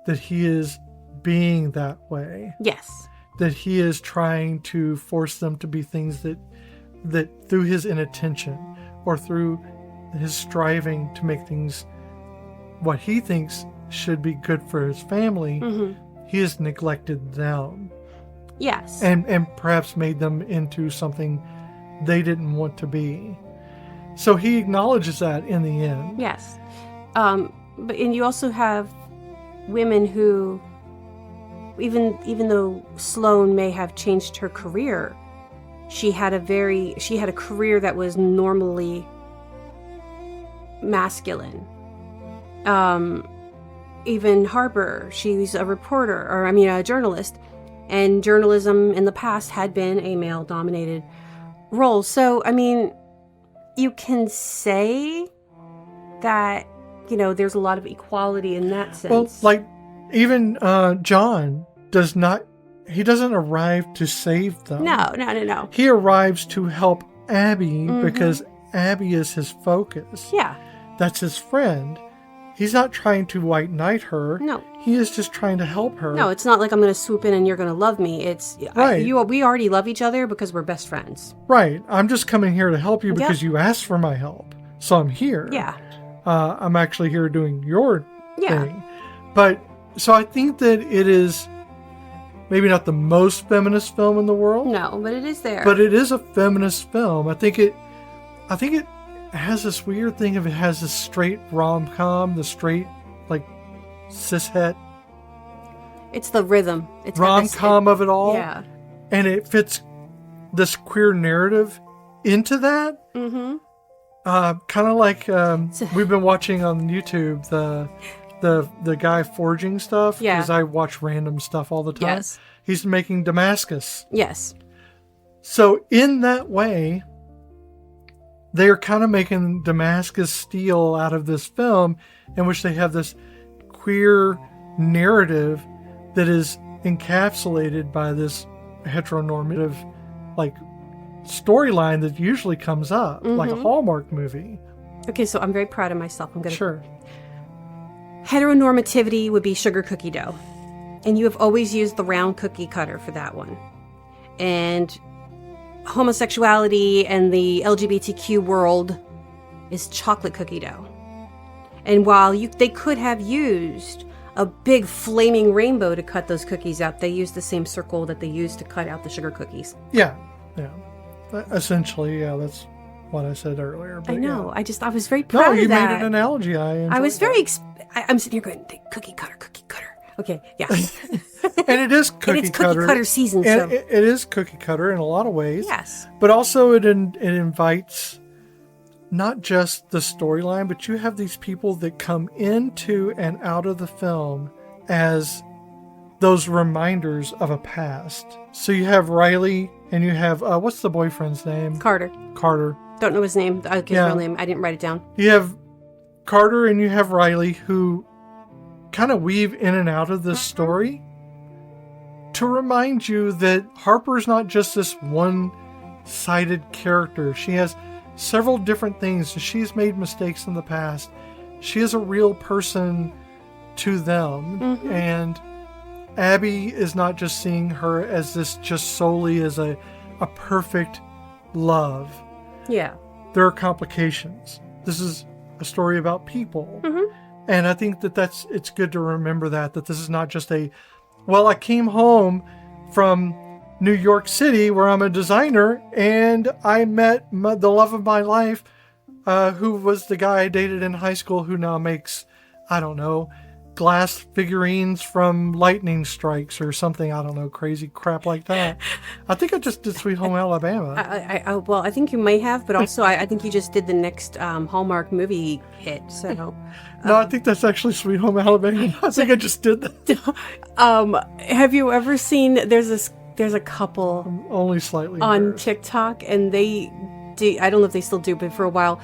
that he is being that way. Yes. That he is trying to force them to be things that through his inattention or through his striving to make things what he thinks should be good for his family, he has neglected them. Yes. And perhaps made them into something they didn't want to be. So he acknowledges that in the end. Yes. And you also have women who, even though Sloane may have changed her career, she had a career that was normally masculine. Even Harper, she's a reporter, a journalist, and journalism in the past had been a male-dominated role. So, you can say that, there's a lot of equality in that sense. Well, like, even John doesn't arrive to save them. No. He arrives to help Abby because Abby is his focus. Yeah. That's his friend. He's not trying to white knight her. No. He is just trying to help her. No, it's not like I'm going to swoop in and you're going to love me. It's right. We already love each other because we're best friends. Right. I'm just coming here to help you because you asked for my help. So I'm here. Yeah. I'm actually here doing your thing. But so I think that it is maybe not the most feminist film in the world. No, but it is there. But it is a feminist film. I think it has this weird thing of it has this straight rom-com, the straight, like, cishet. It's the rhythm. It's rom-com of it all. Yeah. And it fits this queer narrative into that. Mm-hmm. Kind of like we've been watching on YouTube the guy forging stuff. Yeah. Because I watch random stuff all the time. Yes. He's making Damascus. Yes. So in that way, they are kind of making Damascus steel out of this film in which they have this queer narrative that is encapsulated by this heteronormative, like, storyline that usually comes up, like a Hallmark movie. Okay, so I'm very proud of myself. Sure. Heteronormativity would be sugar cookie dough. And you have always used the round cookie cutter for that one. And homosexuality and the LGBTQ world is chocolate cookie dough. And while they could have used a big flaming rainbow to cut those cookies out, they used the same circle that they used to cut out the sugar cookies. Yeah. Essentially, that's what I said earlier. But I know. Yeah. I was very proud of that. No, you made an analogy. I was very... I'm sitting here going, cookie cutter. Okay, yeah. And it is cookie cutter. And it's cookie cutter season. And it is cookie cutter in a lot of ways. Yes. But also it invites not just the storyline, but you have these people that come into and out of the film as those reminders of a past. So you have Riley and you have, what's the boyfriend's name? Carter. Don't know his name. His real name. I didn't write it down. You have Carter and you have Riley who kind of weave in and out of this story to remind you that Harper's not just this one-sided character. She has several different things. She's made mistakes in the past. She is a real person to them. And Abby is not just seeing her as this just solely as a perfect love. Yeah. There are complications. This is a story about people. And I think it's good to remember that this is not just I came home from New York City where I'm a designer and I met the love of my life, who was the guy I dated in high school who now makes, I don't know, glass figurines from lightning strikes or something. I don't know, crazy crap like that. I think I just did Sweet Home Alabama. I think you may have, but also I think you just did the next Hallmark movie hit. So no, I think that's actually Sweet Home Alabama. I think I just did that. Have you ever seen? There's a couple only slightly on embarrassed. TikTok, and they do. I don't know if they still do, but for a while,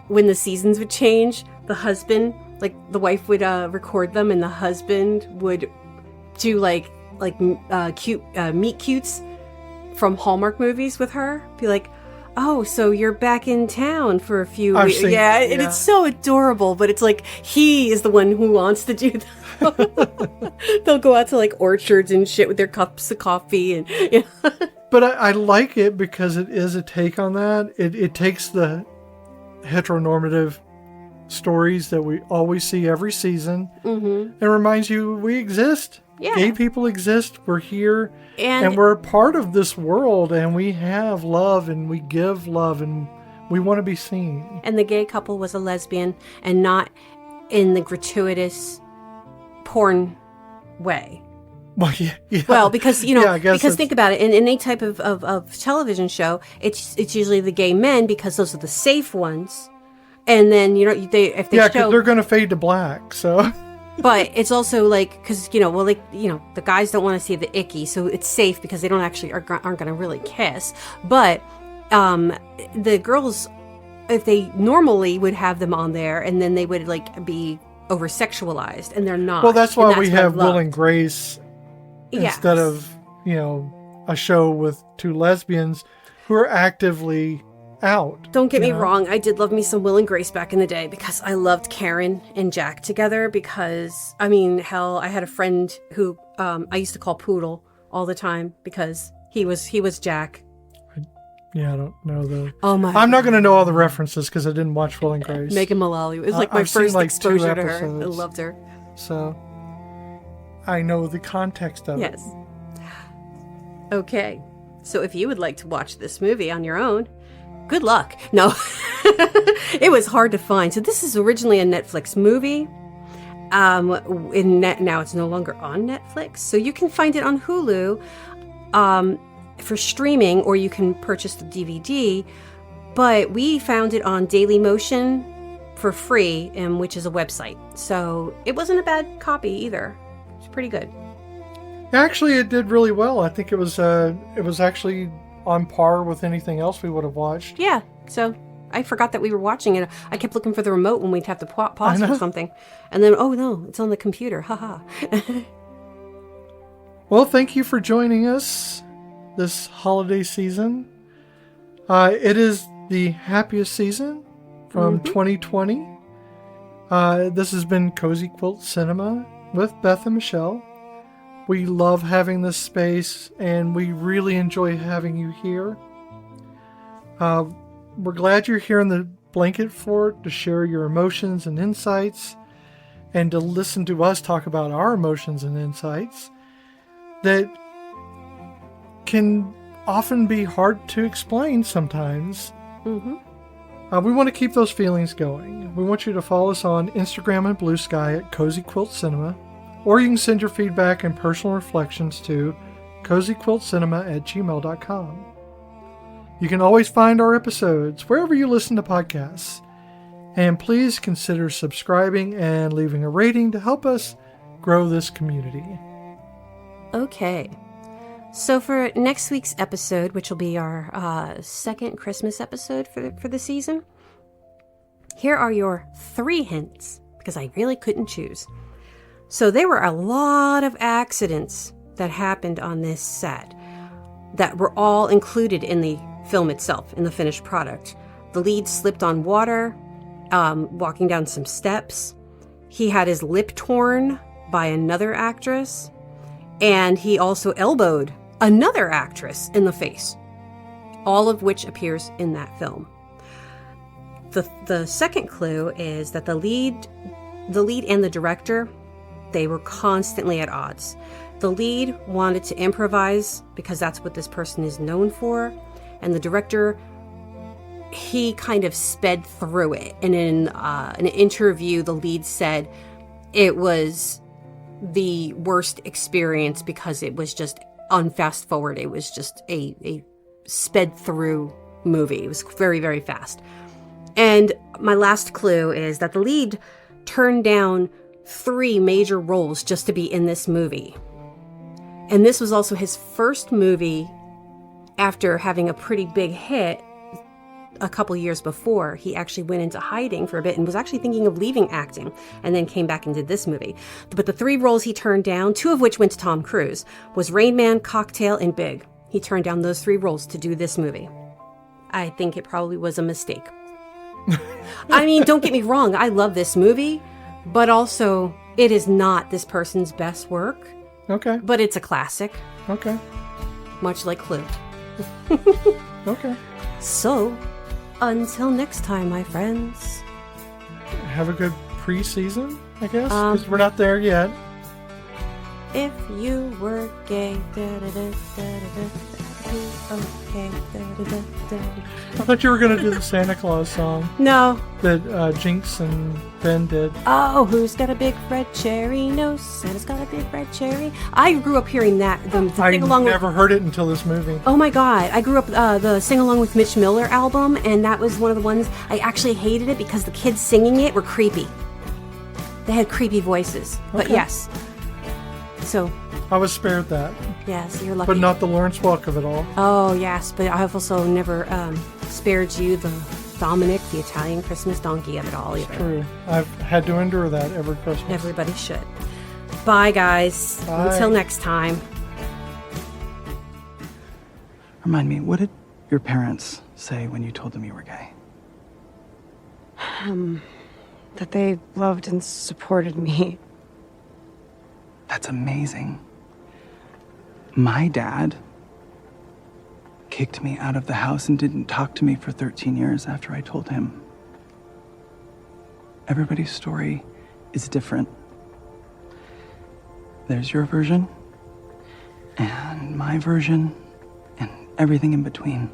when the seasons would change, the husband, like the wife would record them, and the husband would do cute meet cutes from Hallmark movies with her. Be like, oh, so you're back in town for a few weeks. Yeah, and it's so adorable, but it's like he is the one who wants to do that. They'll go out to like orchards and shit with their cups of coffee. And But I like it because it is a take on that. It takes the heteronormative stories that we always see every season and reminds you we exist. Yeah. Gay people exist. We're here. And we're a part of this world, and we have love, and we give love, and we want to be seen. And the gay couple was a lesbian, and not in the gratuitous porn way. Well, yeah. Well, because because think about it, in any type of television show, it's usually the gay men because those are the safe ones, and then if they because they're going to fade to black, so. But it's also like, because, the guys don't want to see the icky, so it's safe because they don't actually aren't going to really kiss. But the girls, if they normally would have them on there, and then they would like be over sexualized, and they're not. Well, that's why we have Will and Grace instead of a show with two lesbians who are actively out. Don't get me wrong, I did love me some Will and Grace back in the day because I loved Karen and Jack together because, I had a friend who I used to call Poodle all the time because he was Jack. I don't know the... Oh my I'm not going to know all the references because I didn't watch Will and Grace. Megan Mullally. It was like my first exposure to her. I loved her. So, I know the context of it. Yes. Okay. So if you would like to watch this movie on your own, good luck. No, it was hard to find. So this is originally a Netflix movie. Now it's no longer on Netflix. So you can find it on Hulu for streaming, or you can purchase the DVD. But we found it on Dailymotion for free, which is a website. So it wasn't a bad copy either. It's pretty good. Actually, it did really well. I think it was actually on par with anything else we would have watched. Yeah, so I forgot that we were watching it. I kept looking for the remote when we'd have to pause for something. And then, oh no, it's on the computer. Haha. Well, thank you for joining us this holiday season. It is the happiest season from 2020. This has been Cozy Quilt Cinema with Beth and Michelle. We love having this space, and we really enjoy having you here. We're glad you're here in the blanket fort to share your emotions and insights, and to listen to us talk about our emotions and insights that can often be hard to explain sometimes. We want to keep those feelings going. We want you to follow us on Instagram and Blue Sky at Cozy Quilt Cinema. Or you can send your feedback and personal reflections to cozyquiltcinema@gmail.com. You can always find our episodes wherever you listen to podcasts. And please consider subscribing and leaving a rating to help us grow this community. Okay. So for next week's episode, which will be our second Christmas episode for the season, here are your 3 hints, because I really couldn't choose. So there were a lot of accidents that happened on this set that were all included in the film itself, in the finished product. The lead slipped on water, walking down some steps. He had his lip torn by another actress, and he also elbowed another actress in the face, all of which appears in that film. The second clue is that the lead and the director, they were constantly at odds. The lead wanted to improvise because that's what this person is known for. And the director, he kind of sped through it. And in an interview, the lead said it was the worst experience because it was just on fast forward. It was just a sped through movie. It was very, very fast. And my last clue is that the lead turned down 3 major roles just to be in this movie. And this was also his first movie after having a pretty big hit a couple years before, he actually went into hiding for a bit and was actually thinking of leaving acting, and then came back and did this movie. But the 3 roles he turned down, 2 of which went to Tom Cruise, was Rain Man, Cocktail, and Big. He turned down those 3 roles to do this movie. I think it probably was a mistake. I mean, don't get me wrong, I love this movie, but also it is not this person's best work. Okay. But it's a classic. Okay. Much like Clue. Okay. So, until next time, my friends. Have a good pre-season, I guess, because we're not there yet. If you were gay, okay, I thought you were going to do the Santa Claus song. No. That Jinx and Ben did. Oh, who's got a big red cherry? No, Santa's got a big red cherry. I grew up hearing that. I never heard it until this movie. Oh my God. I grew up the Sing Along with Mitch Miller album, and that was one of the ones I actually hated it because the kids singing it were creepy. They had creepy voices. But yes. So. I was spared that. Yes, you're lucky. But not the Lawrence Welk of it all. Oh, yes, but I've also never spared you the Dominic, the Italian Christmas donkey of it all either. It's true. I've had to endure that every Christmas. Everybody should. Bye, guys. Bye. Until next time. Remind me, what did your parents say when you told them you were gay? That they loved and supported me. That's amazing. My dad kicked me out of the house and didn't talk to me for 13 years after I told him. Everybody's story is different. There's your version, and my version, and everything in between.